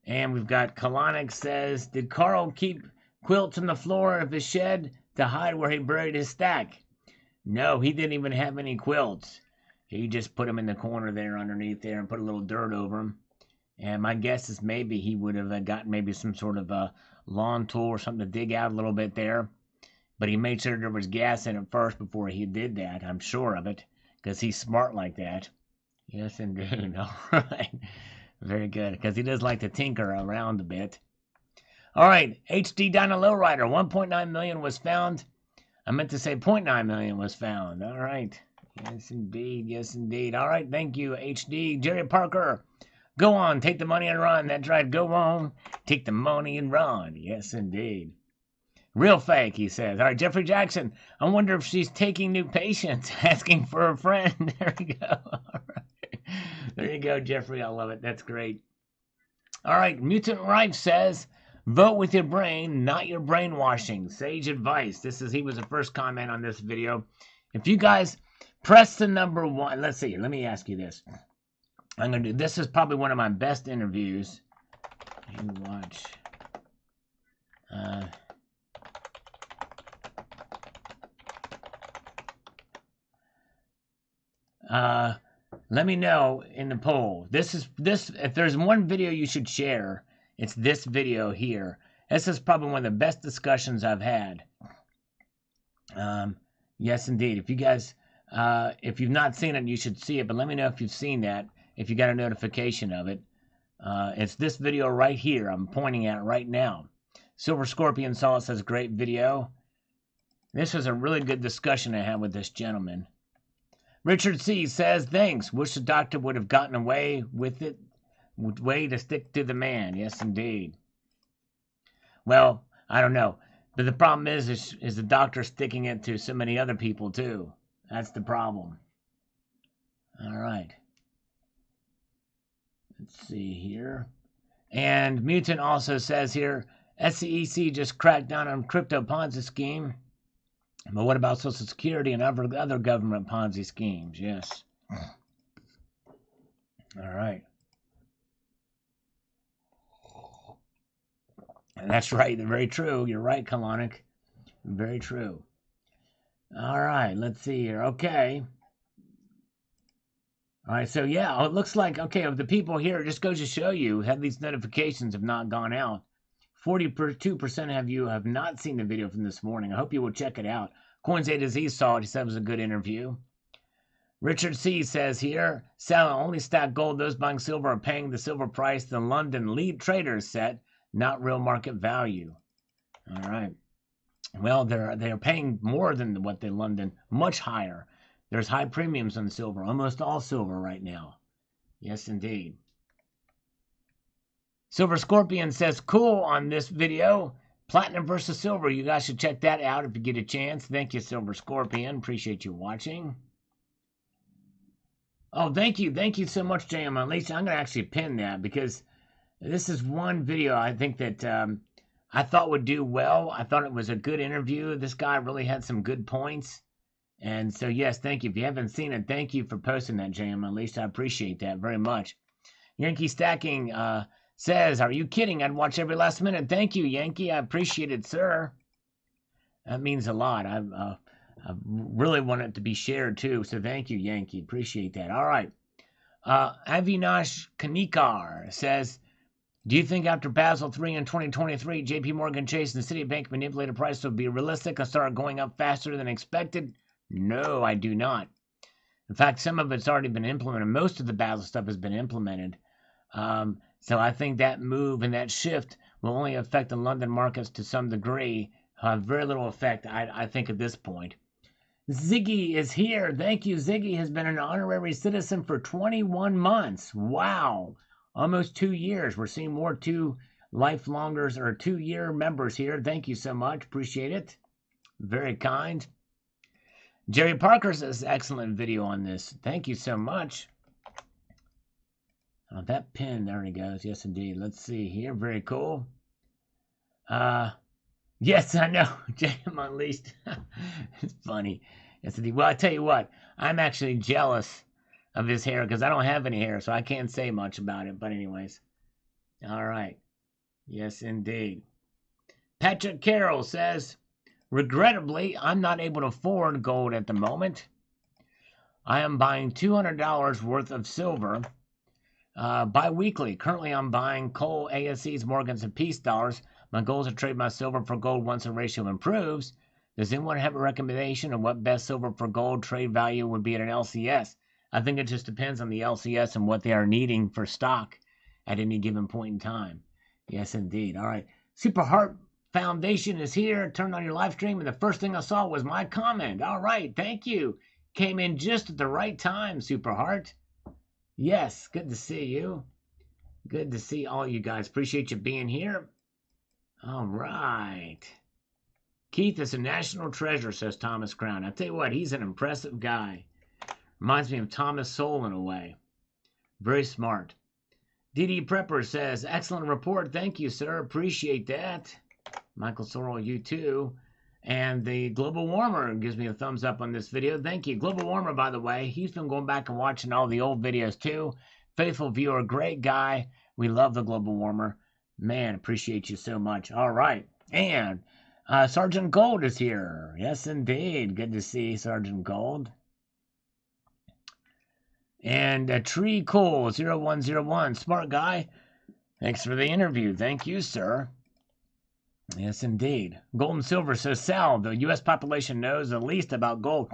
And we've got Kalanick says, did Carl keep quilts on the floor of his shed to hide where he buried his stack? No, he didn't even have any quilts. He just put them in the corner there underneath there and put a little dirt over them. And my guess is maybe he would have gotten maybe some sort of a lawn tool or something to dig out a little bit there. But he made sure there was gas in it first before he did that. I'm sure of it, because he's smart like that. Yes, indeed. All right. Very good, because he does like to tinker around a bit. All right. HD Dyna Lowrider, 1.9 million was found. I meant to say 0.9 million was found. All right. Yes, indeed. Yes, indeed. All right. Thank you, HD. Jerry Parker, go on. Take the money and run. That's right. Go on. Take the money and run. Yes, indeed. Real fake, he says. All right, Jeffrey Jackson, I wonder if she's taking new patients, asking for a friend. There we go. All right. There you go, Jeffrey. I love it. That's great. All right, Mutant Rife says, vote with your brain, not your brainwashing. Sage advice. He was the first comment on this video. If you guys press the number 1, let's see, let me ask you this. This is probably one of my best interviews. You watch. Let me know in the poll. If there's one video you should share, it's this video here. This is probably one of the best discussions I've had. Yes, indeed. If you guys, if you've not seen it, you should see it. But let me know if you've seen that, if you got a notification of it. It's this video right here I'm pointing at right now. Silver Scorpion Salt says, great video. This was a really good discussion I had with this gentleman. Richard C. says, thanks. Wish the doctor would have gotten away with it. Way to stick to the man. Yes, indeed. Well, I don't know. But the problem is the doctor sticking it to so many other people, too. That's the problem. All right. Let's see here. And Mutant also says here, SEC just cracked down on crypto Ponzi scheme. But what about Social Security and other government Ponzi schemes? Yes. All right. And that's right. Very true. You're right, Kalanick. Very true. All right. Let's see here. Okay. All right. So, yeah, it looks like, okay, of the people here, it just goes to show you, had these notifications have not gone out. 42% of you have not seen the video from this morning. I hope you will check it out. Coins A to Z saw it. He said it was a good interview. Richard C. says here, Sal, only stack gold. Those buying silver are paying the silver price the London lead traders set, not real market value. All right. Well, they're paying more than what they London, much higher. There's high premiums on silver, almost all silver right now. Yes, indeed. Silver Scorpion says, cool on this video. Platinum versus silver. You guys should check that out if you get a chance. Thank you, Silver Scorpion. Appreciate you watching. Oh, thank you. Thank you so much, JM Unleashed. I'm going to actually pin that because this is one video I think that I thought would do well. I thought it was a good interview. This guy really had some good points. And so, yes, thank you. If you haven't seen it, thank you for posting that, JM Unleashed. I appreciate that very much. Yankee Stacking says, are you kidding? I'd watch every last minute. Thank you, Yankee. I appreciate it, sir. That means a lot. I really want it to be shared, too. So thank you, Yankee. Appreciate that. All right. Avinash Kanikar says, do you think after Basel III in 2023, JP Morgan Chase and Citibank manipulated price will be realistic and start going up faster than expected? No, I do not. In fact, some of it's already been implemented. Most of the Basel stuff has been implemented. So I think that move and that shift will only affect the London markets to some degree. Have very little effect, I think, at this point. Ziggy is here. Thank you. Ziggy has been an honorary citizen for 21 months. Wow. Almost 2 years. We're seeing more 2 lifelongers or 2-year members here. Thank you so much. Appreciate it. Very kind. Jerry Parker says, excellent video on this. Thank you so much. Oh, that pin, there he goes. Yes, indeed. Let's see here. Very cool. Yes, I know. JM Unleashed. It's funny. Yes, indeed. Well, I tell you what. I'm actually jealous of his hair because I don't have any hair, so I can't say much about it. But anyways. All right. Yes, indeed. Patrick Carroll says, regrettably, I'm not able to afford gold at the moment. I am buying $200 worth of silver bi-weekly. Currently, I'm buying coal, ASCs, Morgans, and Peace dollars. My goal is to trade my silver for gold once the ratio improves. Does anyone have a recommendation of what best silver for gold trade value would be at an LCS? I think it just depends on the LCS and what they are needing for stock at any given point in time. Yes, indeed. All right. Super Heart Foundation is here. Turned on your live stream, and the first thing I saw was my comment. All right. Thank you. Came in just at the right time, Super Heart. Yes, good to see you. Good to see all you guys. Appreciate you being here. All right. Keith is a national treasure, says Thomas Crown. I tell you what, he's an impressive guy. Reminds me of Thomas Sowell in a way. Very smart. DD Prepper says, excellent report. Thank you, sir. Appreciate that. Michael Sorrell, you too. And the Global Warmer gives me a thumbs up on this video. Thank you. Global Warmer, by the way, he's been going back and watching all the old videos too. Faithful viewer, great guy. We love the Global Warmer. Man, appreciate you so much. All right. And Sergeant Gold is here. Yes, indeed. Good to see Sergeant Gold. And Tree Cool 0101. Smart guy. Thanks for the interview. Thank you, sir. Yes, indeed. Gold and silver says, Sal, the U.S. population knows the least about gold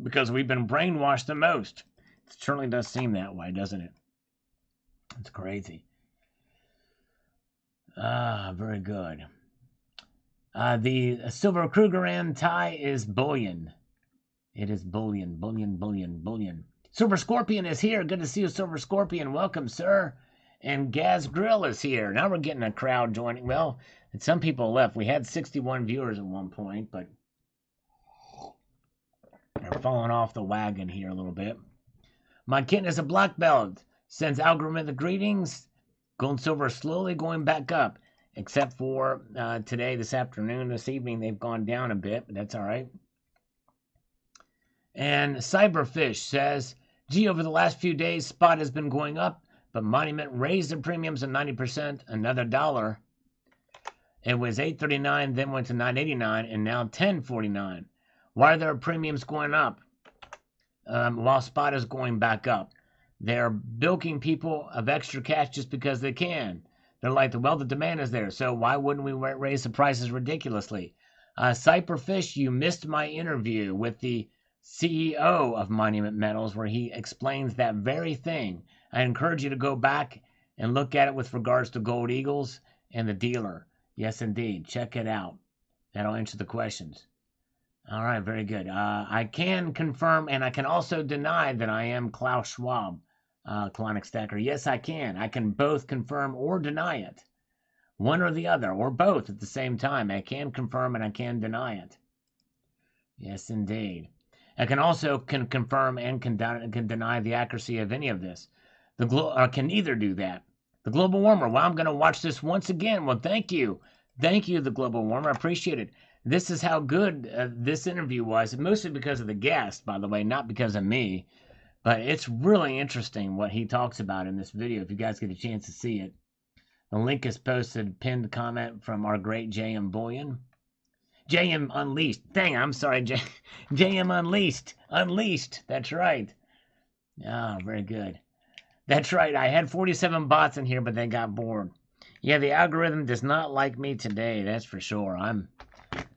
because we've been brainwashed the most. It certainly does seem that way, doesn't it? It's crazy. Very good. The silver Krugerrand tie is bullion. It is bullion, bullion, bullion, bullion. Silver Scorpion is here. Good to see you, Silver Scorpion. Welcome, sir. And Gaz Grill is here. Now we're getting a crowd joining. Well, and some people left. We had 61 viewers at one point, but they're falling off the wagon here a little bit. My kitten is a black belt. Sends algorithmic greetings. Gold and silver slowly going back up, except for today, this afternoon, this evening, they've gone down a bit, but that's all right. And Cyberfish says, gee, over the last few days, spot has been going up, but Monument raised their premiums of 90%, another $1. It was $8.39, then went to $9.89, and now $10.49. Why are their premiums going up while spot is going back up? They're bilking people of extra cash just because they can. They're like, well, the demand is there, so why wouldn't we raise the prices ridiculously? Cyperfish, you missed my interview with the CEO of Monument Metals where he explains that very thing. I encourage you to go back and look at it with regards to Gold Eagles and the dealer. Yes, indeed. Check it out. That'll answer the questions. All right, very good. I can confirm and I can also deny that I am Klaus Schwab, Colonic Stacker. Yes, I can. I can both confirm or deny it. One or the other, or both at the same time. I can confirm and I can deny it. Yes, indeed. I can also confirm and can deny the accuracy of any of this. Can neither do that. The Global Warmer. Well, I'm going to watch this once again. Well, thank you. Thank you, the Global Warmer. I appreciate it. This is how good this interview was, mostly because of the guest, by the way, not because of me. But it's really interesting what he talks about in this video, if you guys get a chance to see it. The link is posted, pinned comment from our great JM Bullion. JM Unleashed. Dang, I'm sorry, JM Unleashed. Unleashed. That's right. Ah, very good. That's right. I had 47 bots in here, but they got bored. Yeah, the algorithm does not like me today. That's for sure.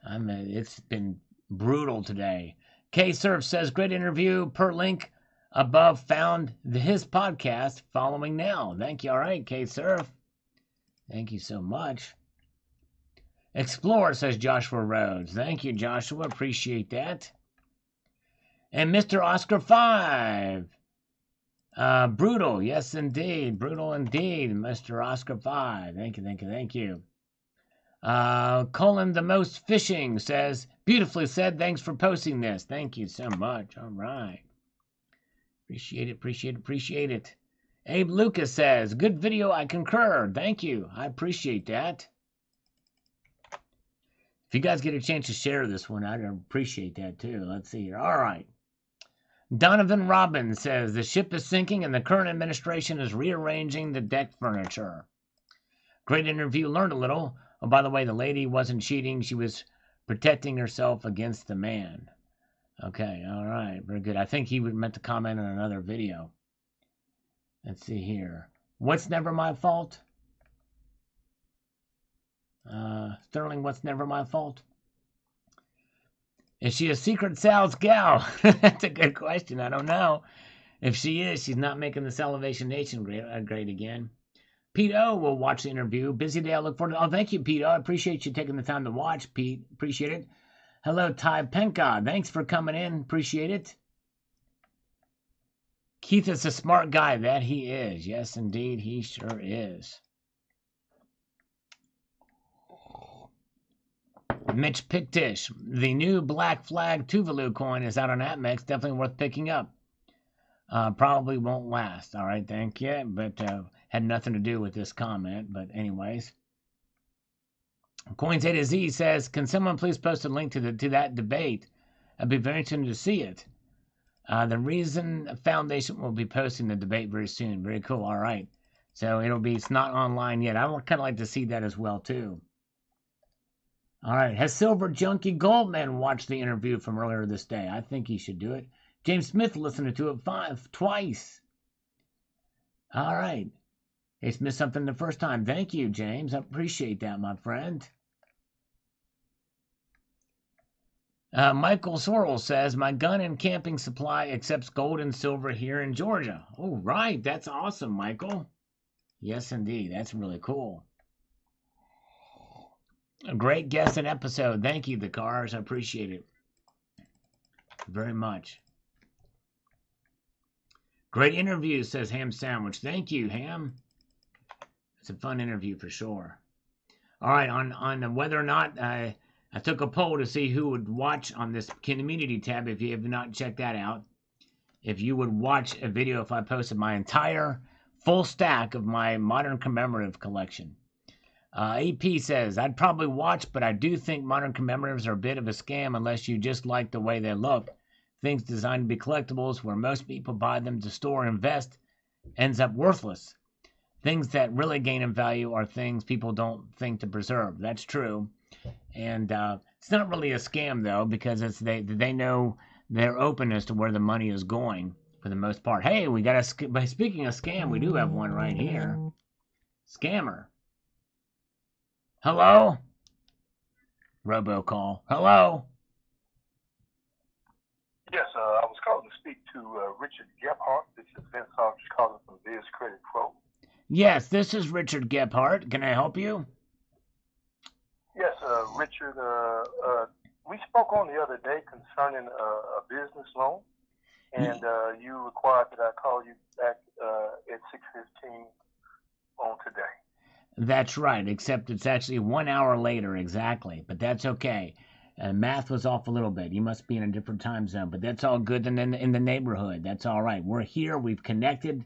It's been brutal today. K-Surf says, great interview per link above found his podcast following now. Thank you. All right, K-Surf. Thank you so much. Explorer says Joshua Rhodes. Thank you, Joshua. Appreciate that. And Mr. Oscar 5. Brutal. Yes, indeed. Brutal indeed, Mr. Oscar 5. Thank you, thank you, thank you. Colin the Most Fishing says, beautifully said. Thanks for posting this. Thank you so much. All right. Appreciate it, appreciate it, appreciate it. Abe Lucas says, good video, I concur. Thank you. I appreciate that. If you guys get a chance to share this one, I'd appreciate that too. Let's see here. All right. Donovan Robbins says, the ship is sinking and the current administration is rearranging the deck furniture. Great interview. Learned a little. Oh, by the way, the lady wasn't cheating. She was protecting herself against the man. Okay, all right. Very good. I think he meant to comment on another video. Let's see here. What's never my fault? Sterling, what's never my fault? Is she a Secret Sal's gal? That's a good question. I don't know. If she is, she's not making the Salivation Nation great again. Pete O will watch the interview. Busy day. I look forward to it. Oh, thank you, Pete O. I appreciate you taking the time to watch, Pete. Appreciate it. Hello, Ty Penka. Thanks for coming in. Appreciate it. Keith is a smart guy. That he is. Yes, indeed, he sure is. Mitch Pictish. The new Black Flag Tuvalu coin is out on AppMex. Definitely worth picking up. Probably won't last. All right, thank you. But had nothing to do with this comment. But anyways. Coins A to Z says, can someone please post a link to that debate? I'd be very interested to see it. The Reason Foundation will be posting the debate very soon. Very cool. All right. So it's not online yet. I would kind of like to see that as well, too. All right. Has Silver Junkie Goldman watched the interview from earlier this day? I think he should do it. James Smith listened to it twice. All right. He's missed something the first time. Thank you, James. I appreciate that, my friend. Michael Sorrell says, my gun and camping supply accepts gold and silver here in Georgia. Oh, right. That's awesome, Michael. Yes, indeed. That's really cool. A great guest and episode. Thank you, the cars. I appreciate it very much. Great interview, says Ham Sandwich. Thank you, Ham. It's a fun interview for sure. All right, on whether or not I took a poll to see who would watch on this community tab. If you have not checked that out, if you would watch a video if I posted my entire full stack of my modern commemorative collection. AP says, I'd probably watch, but I do think modern commemoratives are a bit of a scam unless you just like the way they look. Things designed to be collectibles where most people buy them to store and invest ends up worthless. Things that really gain in value are things people don't think to preserve. That's true. And it's not really a scam, though, because they know their openness to where the money is going for the most part. Hey, we got speaking of scam, we do have one right here. Scammer. Hello? Robocall. Hello? Yes, I was calling to speak to Richard Gephardt. This is Vince Hodge calling from Biz Credit Pro. Yes, this is Richard Gephardt. Can I help you? Yes, Richard, we spoke on the other day concerning a business loan, and you required that I call you back at 6:15 on today. That's right, except it's actually 1 hour later exactly, but that's okay. Math was off a little bit. You must be in a different time zone, but that's all good and in the neighborhood. That's all right. We're here. We've connected,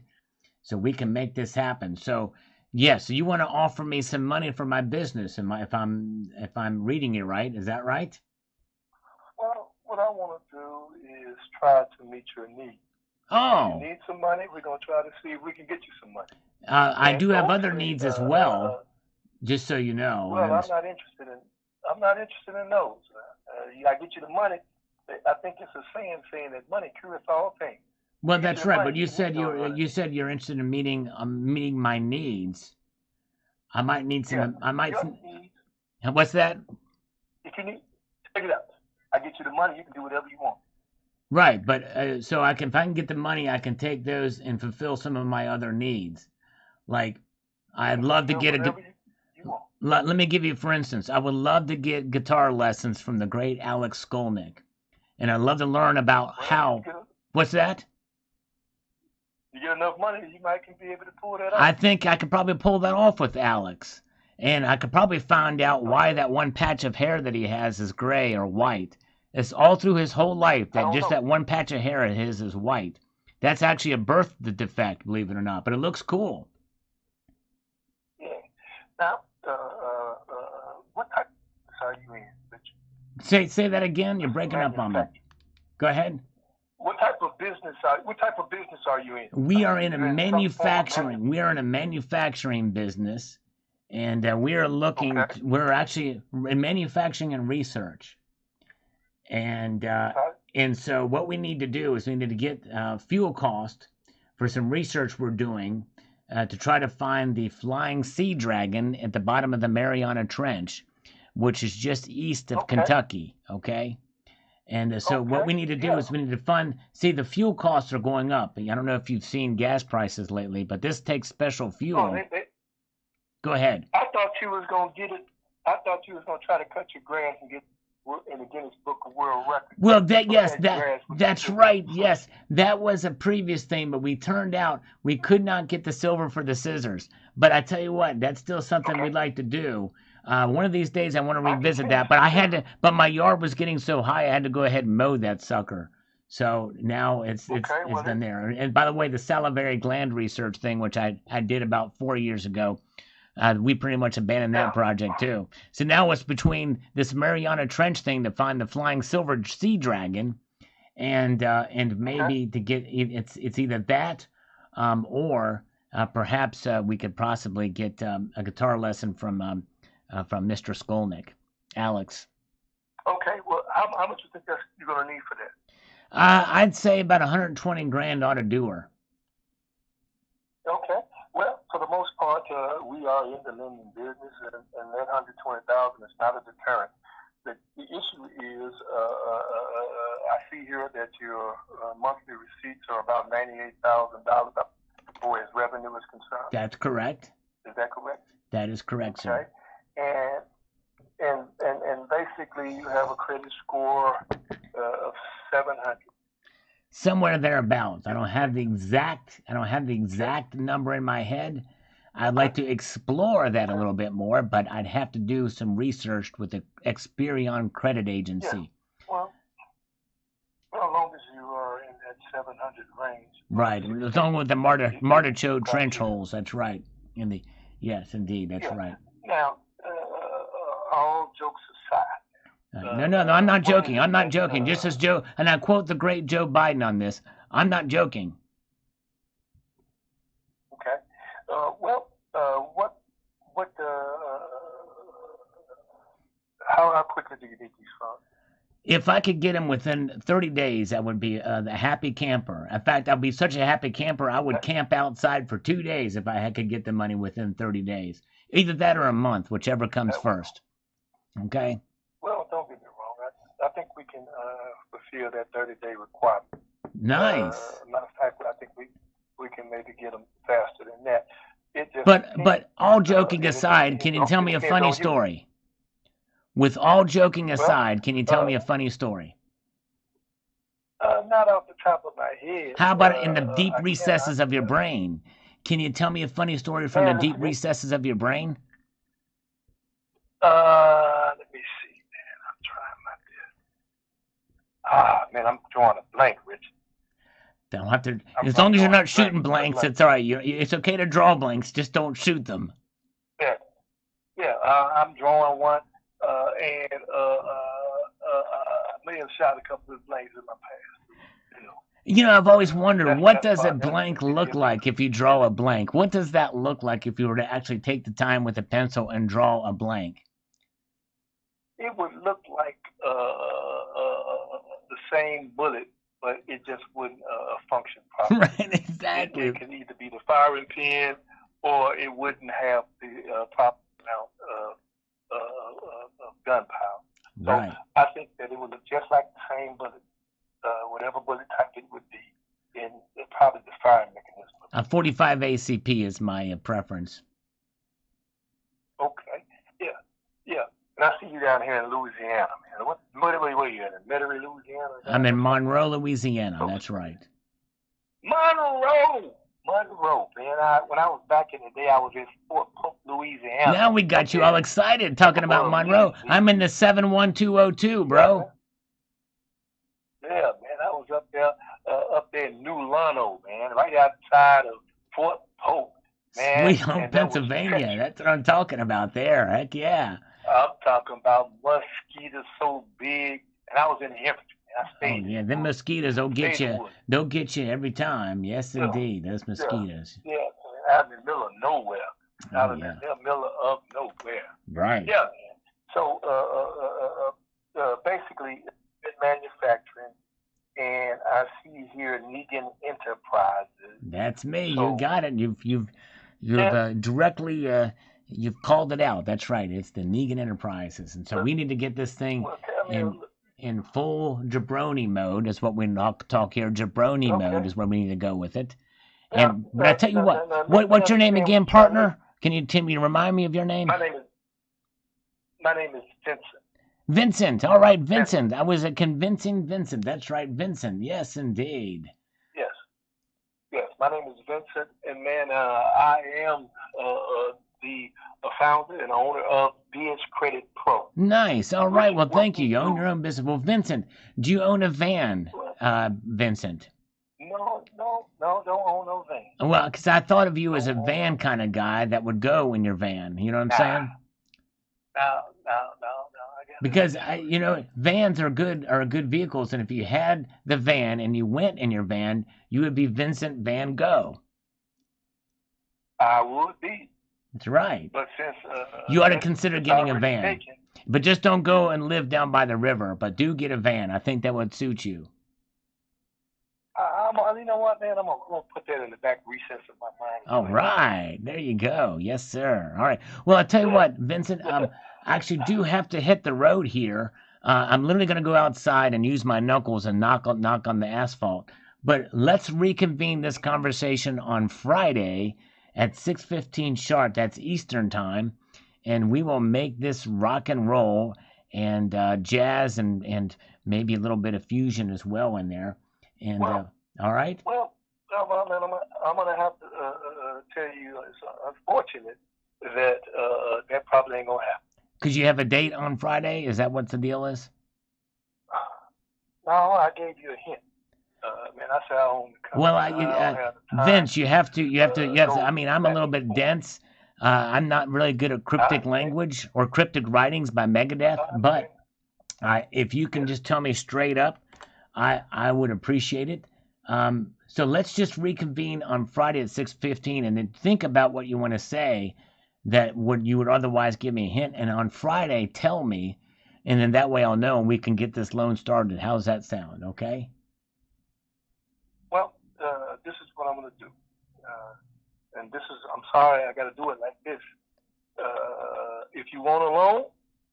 so we can make this happen. So, yes, you want to offer me some money for my business? If I'm reading you right, is that right? Well, what I want to do is try to meet your need. Oh. If you need some money, we're going to try to see if we can get you some money. I do have other needs as well, just so you know. Well, I'm not interested in those. I get you the money. I think it's a saying that money cures all pain. Well, that's right. But you said you're interested in meeting my needs. I might need some. Yeah, What's that? If you need, check it out. I get you the money. You can do whatever you want. Right, but if I can get the money, I can take those and fulfill some of my other needs. Like, I'd love to get let me give you, for instance, I would love to get guitar lessons from the great Alex Skolnick. And I'd love to learn about how... What's that? You get enough money, you might be able to pull that off. I think I could probably pull that off with Alex. And I could probably find out why that one patch of hair that he has is gray or white. It's all through his whole life that just that one patch of hair of his is white. That's actually a birth defect, believe it or not, but it looks cool. Yeah. Now, what type of business are you in? Say that again. You're breaking up on me. Go ahead. What type of business are you in? We are in a manufacturing. We are in a manufacturing business, and we are looking. Okay. We're actually in manufacturing and research. And so what we need to do is we need to get fuel cost for some research we're doing to try to find the flying sea dragon at the bottom of the Mariana Trench, which is just east of Kentucky, okay? And so what we need to do is we need to fund... See, the fuel costs are going up. I don't know if you've seen gas prices lately, but this takes special fuel. Go ahead. I thought you was going to get it. I thought you was going to try to cut your grass and get in the Guinness Book of World Records. Well, that's right. Yes, that was a previous thing, but we turned out we could not get the silver for the scissors. But I tell you what, that's still something we'd like to do. One of these days I want to revisit that, but my yard was getting so high I had to go ahead and mow that sucker. So now it's done there. And by the way, the salivary gland research thing, which I did about 4 years ago, we pretty much abandoned that project too. So now it's between this Mariana Trench thing to find the flying silver sea dragon, and maybe to get it's either that, or perhaps we could possibly get a guitar lesson from Mr. Skolnick, Alex. Okay, well, how much do you think you're going to need for that? I'd say about 120 grand ought to do her. Okay. Well, for the most part, we are in the lending business, and that 120,000 is not a deterrent. The issue is, I see here that your monthly receipts are about $98,000 for as revenue is concerned. That's correct. Is that correct? That is correct, sir. And basically, you have a credit score of 700. Somewhere thereabouts. I don't have the exact number in my head. I'd like to explore that a little bit more, but I'd have to do some research with the Experian credit agency. Yeah. Well, as long as you are in that 700 range. Right. As long as the Martichoke trench holes. That's right. Yes, indeed. That's right. Now, all jokes aside. No, I'm not joking. I'm not joking. Just as Joe, and I quote the great Joe Biden on this, I'm not joking. Okay. How quickly do you need these funds? If I could get them within 30 days, I would be a happy camper. In fact, I'd be such a happy camper, I would camp outside for 2 days if I could get the money within 30 days. Either that or a month, whichever comes first. Okay? Well, don't get me wrong. I think we can fulfill that 30-day requirement. Nice. Matter of fact, I think we can maybe get them faster than that. But all joking aside, can you tell me a funny story? With all joking aside, can you tell me a funny story? Not off the top of my head. How about in the deep recesses of your brain? Can you tell me a funny story from the deep recesses of your brain? Let me see, man. I'm trying my best. Man, I'm drawing a blank, Rich. Don't have to. As long as you're not shooting blanks, it's all right. It's okay to draw blanks. Just don't shoot them. Yeah. I'm drawing one, and I may have shot a couple of blanks in my past. You know, I've always wondered, what does a blank look like if you draw a blank? What does that look like if you were to actually take the time with a pencil and draw a blank? It would look like the same bullet, but it just wouldn't function properly. Right, exactly. It can either be the firing pin, or it wouldn't have the proper amount of gunpowder. So Right. I think that it would look just like the same bullet, whatever bullet type it would be, and probably the firing mechanism. A 45 ACP is my preference. Okay. Yeah. And I see you down here in Louisiana, man. Where are you in? Metairie, Louisiana? I'm in Monroe, Louisiana. That's right. Monroe, man. When I was back in the day, I was in Fort Polk, Louisiana. Now we got you all excited talking about Monroe. I'm in the 71202, bro. Yeah, man. I was up there in New Lano, man, right outside of Fort Polk, man. Sweet home Pennsylvania. That's what I'm talking about there. Heck yeah. I'm talking about mosquitoes so big, and I was in the infantry. Oh yeah, them mosquitoes will get you. They'll get you every time. Yes, indeed, those mosquitoes. Yeah, out in the middle of nowhere. Out in the middle of nowhere. Right. Yeah. So basically, it's manufacturing, and I see here Negan Enterprises. That's me. So, you got it. You've directly you've called it out. That's right. It's the Negan Enterprises, and so we need to get this thing in full jabroni mode. Is what we talk here. Jabroni mode is where we need to go with it. And but I tell you what's your name again, partner? Can you remind me of your name? My name is Vincent. Vincent. All right, Vincent. I was a convincing Vincent. That's right, Vincent. Yes, indeed. Yes. My name is Vincent, and man, I am the founder and owner of BS Credit Pro. Nice. All right. Well, thank you. You own your own business. Well, Vincent, do you own a van, Vincent? No, don't own no van. Well, because I thought of you as a van kind of guy that would go in your van. You know what I'm saying? No. Because vans are good vehicles, and if you had the van and you went in your van, you would be Vincent Van Gogh. I would be. That's right. But since you ought to consider getting a van, but just don't go and live down by the river. But do get a van. I think that would suit you. You know what, man? I'm gonna put that in the back recess of my mind. All right, there you go. Yes, sir. All right. Well, I'll tell you what, Vincent. I actually do have to hit the road here. I'm literally going to go outside and use my knuckles and knock on the asphalt. But let's reconvene this conversation on Friday at 6:15 sharp. That's Eastern time, and we will make this rock and roll and jazz and maybe a little bit of fusion as well in there. And all right. Well, man, I'm gonna have to tell you it's unfortunate that that probably ain't gonna happen. Because you have a date on Friday? Is that what the deal is? No, I gave you a hint. Man, I said I own the company. Well, Vince, you have to. I mean, I'm a little bit dense. I'm not really good at cryptic language or cryptic writings by Megadeth, but if you can just tell me straight up, I would appreciate it. So let's just reconvene on Friday at 6:15, and then think about what you want to say that you would otherwise give me a hint, and on Friday tell me, and then that way I'll know and we can get this loan started. How's that sound? Okay. Well, this is what I'm going to do, and I'm sorry I got to do it like this, if you want a loan,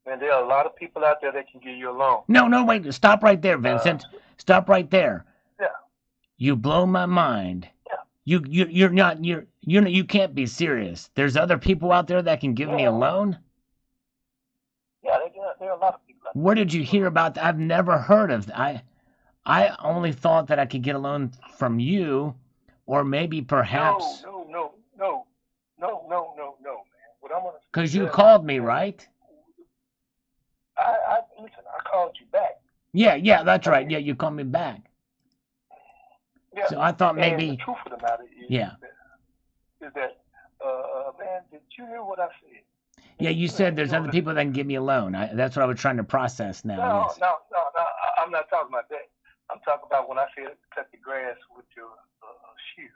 and there are a lot of people out there that can give you a loan. No, wait. Stop right there, Vincent. Stop right there. Yeah. You blow my mind. Yeah. You can't be serious. There's other people out there that can give me a loan? Yeah, there are a lot of people out there. Where did you hear about that? I've never heard of that. I only thought that I could get a loan from you, or maybe perhaps. No, man. What I'm gonna Because you called me, right? Listen, I called you back. Yeah, that's right. Yeah, you called me back. Yeah. So I thought maybe. And the truth of the matter is, man, did you hear what I said? Yeah, you said there's other people that can give me a loan. That's what I was trying to process now. No, I'm not talking about that. I'm talking about when I said cut the grass with your shears.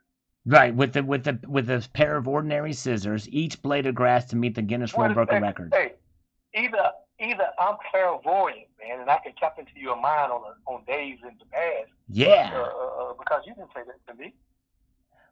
Right, with a pair of ordinary scissors, each blade of grass to meet the Guinness World Book of Records. Hey, either I'm clairvoyant, man, and I can tap into your mind on days in the past. Yeah. Because you didn't say that to me.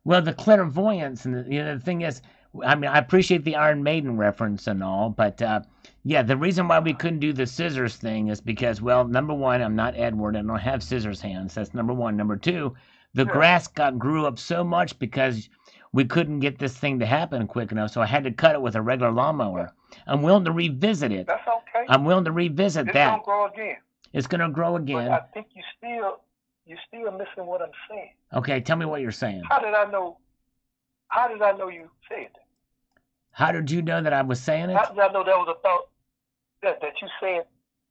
Well, the clairvoyance, and the thing is, I mean, I appreciate the Iron Maiden reference and all, but the reason why we couldn't do the scissors thing is because, well, number one, I'm not Edward, I don't have scissors hands. That's number one. Number two, the grass grew up so much because we couldn't get this thing to happen quick enough, so I had to cut it with a regular lawnmower. I'm willing to revisit it. That's okay. I'm willing to revisit that. It's gonna grow again. It's gonna grow again. But I think you're still missing what I'm saying. Okay, tell me what you're saying. How did I know you said that? How did you know that I was saying it? How did I know that was a thought that you said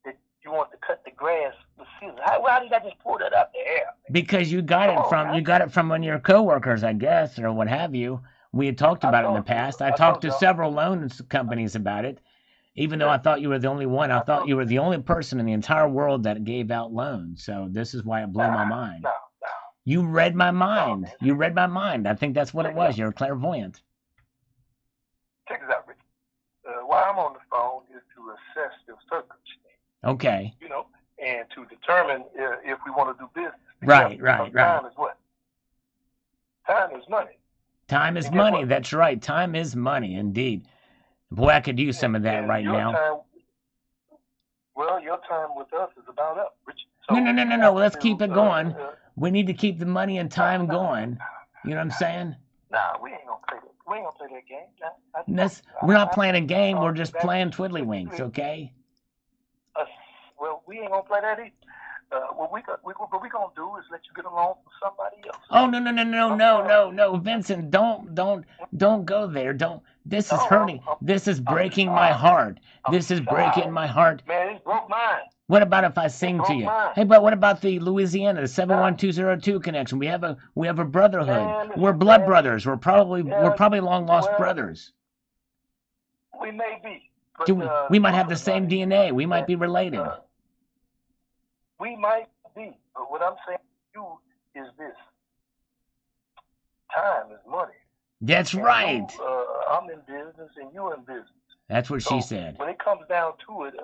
that you want to cut the grass with scissors? How did I just pull that out the air? Because you got it from one of your coworkers, I guess, or what have you. We had talked about it in the past. I talked to several loan companies about it. Even though I thought you were the only one, I thought you were the only person in the entire world that gave out loans. So this is why it blew my mind. No. You read my mind. You read my mind. I think that's what it was. You're clairvoyant. Check this out, Richard. Why I'm on the phone is to assess the circumstance. Okay. And to determine if we want to do business. Right. Time is what? Time is money. Time is money. That's right. Time is money, indeed. Boy, I could use some of that right now. Your time with us is about up, Richard. So no. Let's keep it going. We need to keep the money and time going. You know what I'm saying? Nah, we ain't gonna play that. We ain't gonna play that game. We're not playing a game. We're just playing Twiddlywinks, okay? Well, we ain't gonna play that either. What we gonna do is let you get along with somebody else. Oh no, Vincent, don't go there. Don't. This is hurting. This is breaking my heart. This is breaking my heart. Man, it broke mine. What about if I sing to you? Hey, but what about the Louisiana, the 71202 connection? We have a brotherhood. We're blood brothers. We're probably long lost brothers. We may be. But, we might have the same DNA. We might be related. We might be, but what I'm saying to you is this. Time is money. That's right. I'm in business and you're in business. That's what she said. When it comes down to it,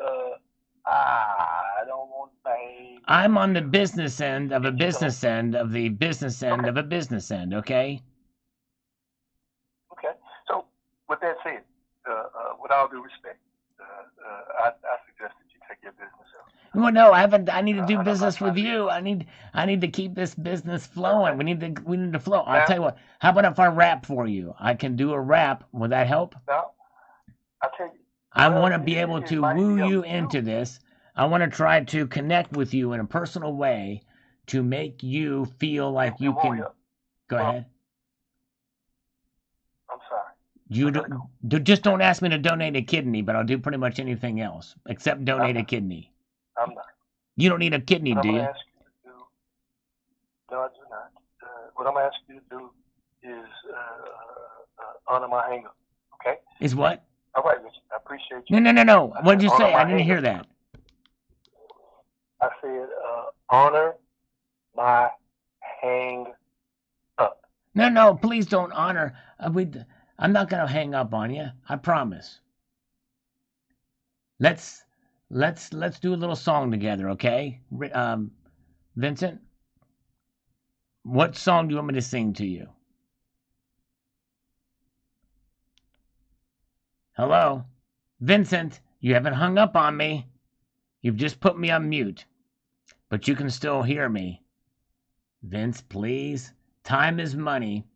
I don't want to say. I'm on the business end of a business end of the business end of a business end, okay? Okay. So, with that said, with all due respect, I suggest that you take your business out. Well, no, I haven't. I need to do business with you. I need to keep this business flowing. We need to flow. I'll tell you what. How about if I rap for you? I can do a rap. Will that help? No. I'll tell you. I want to be able to woo you into this. I want to try to connect with you in a personal way to make you feel like you can. Go ahead. I'm sorry. You just don't ask me to donate a kidney, but I'll do pretty much anything else except donate a kidney. I'm not. You don't need a kidney, do you? No, I do not. What I'm going to ask you to do is honor my hang-up, okay? Is what? All right, Richard. I appreciate you. No. What did you say? I didn't hear that. I said honor my hang-up. No, please don't honor. I'm not going to hang up on you. I promise. Let's do a little song together, okay? Vincent, what song do you want me to sing to you? Hello? Vincent, you haven't hung up on me. You've just put me on mute. But you can still hear me. Vince, please. Time is money.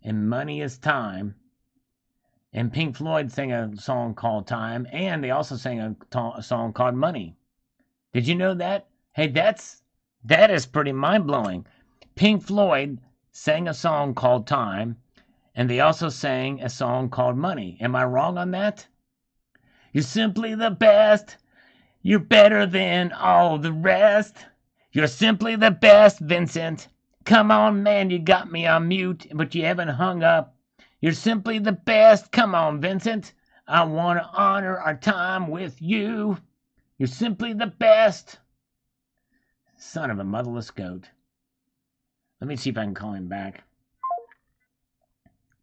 And money is time. And Pink Floyd sang a song called Time. And they also sang a song called Money. Did you know that? Hey, that is pretty mind-blowing. Pink Floyd sang a song called Time. And they also sang a song called Money. Am I wrong on that? You're simply the best. You're better than all the rest. You're simply the best, Vincent. Come on, man, you got me on mute, but you haven't hung up. You're simply the best. Come on, Vincent. I want to honor our time with you. You're simply the best. Son of a motherless goat. Let me see if I can call him back.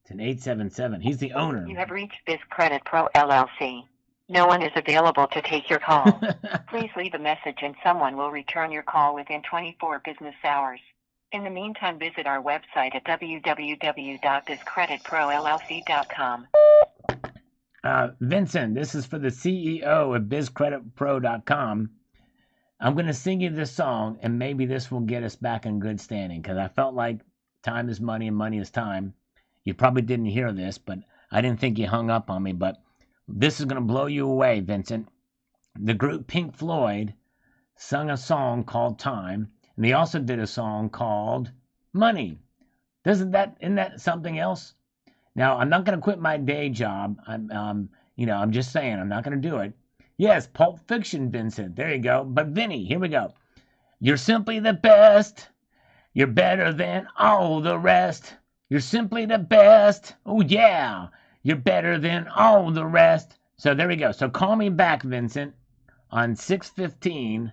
It's an 877. He's the owner. You have reached Biz Credit Pro LLC. No one is available to take your call. Please leave a message and someone will return your call within 24 business hours. In the meantime, visit our website at www.bizcreditprollc.com. Vincent, this is for the CEO of bizcreditpro.com. I'm going to sing you this song, and maybe this will get us back in good standing, because I felt like time is money and money is time. You probably didn't hear this, but I didn't think you hung up on me, but this is going to blow you away, Vincent. The group Pink Floyd sung a song called Time, and they also did a song called Money. Isn't that something else? Now, I'm not going to quit my day job. I'm just saying, I'm not going to do it. Yes, Pulp Fiction, Vincent. There you go. But Vinny, here we go. You're simply the best. You're better than all the rest. You're simply the best. Oh, yeah. You're better than all the rest. So there we go. So call me back, Vincent, on 6:15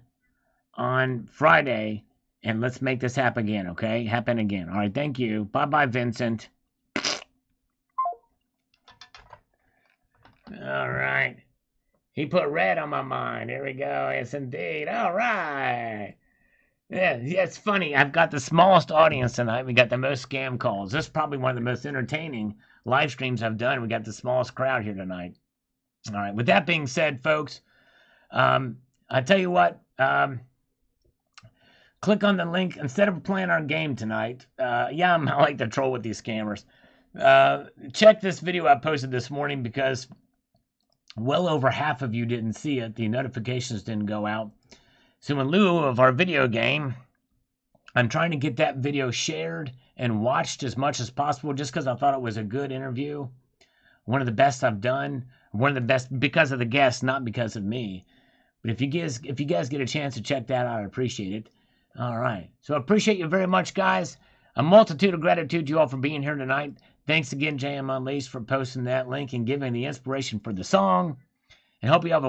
on Friday, and let's make this happen again, okay? Happen again. All right, thank you. Bye-bye, Vincent. All right. He put red on my mind. Here we go. Yes, indeed. All right. Yeah, it's funny. I've got the smallest audience tonight. We got the most scam calls. This is probably one of the most entertaining live streams I've done. We got the smallest crowd here tonight. All right. With that being said, folks, I tell you what. Click on the link instead of playing our game tonight. I like to troll with these scammers. Check this video I posted this morning because well over half of you didn't see it. The notifications didn't go out. So in lieu of our video game, I'm trying to get that video shared and watched as much as possible just because I thought it was a good interview. One of the best I've done. One of the best because of the guests, not because of me. But if you guys get a chance to check that out, I appreciate it. All right. So I appreciate you very much, guys. A multitude of gratitude to you all for being here tonight. Thanks again, JM Unleashed, for posting that link and giving the inspiration for the song. And hope you have a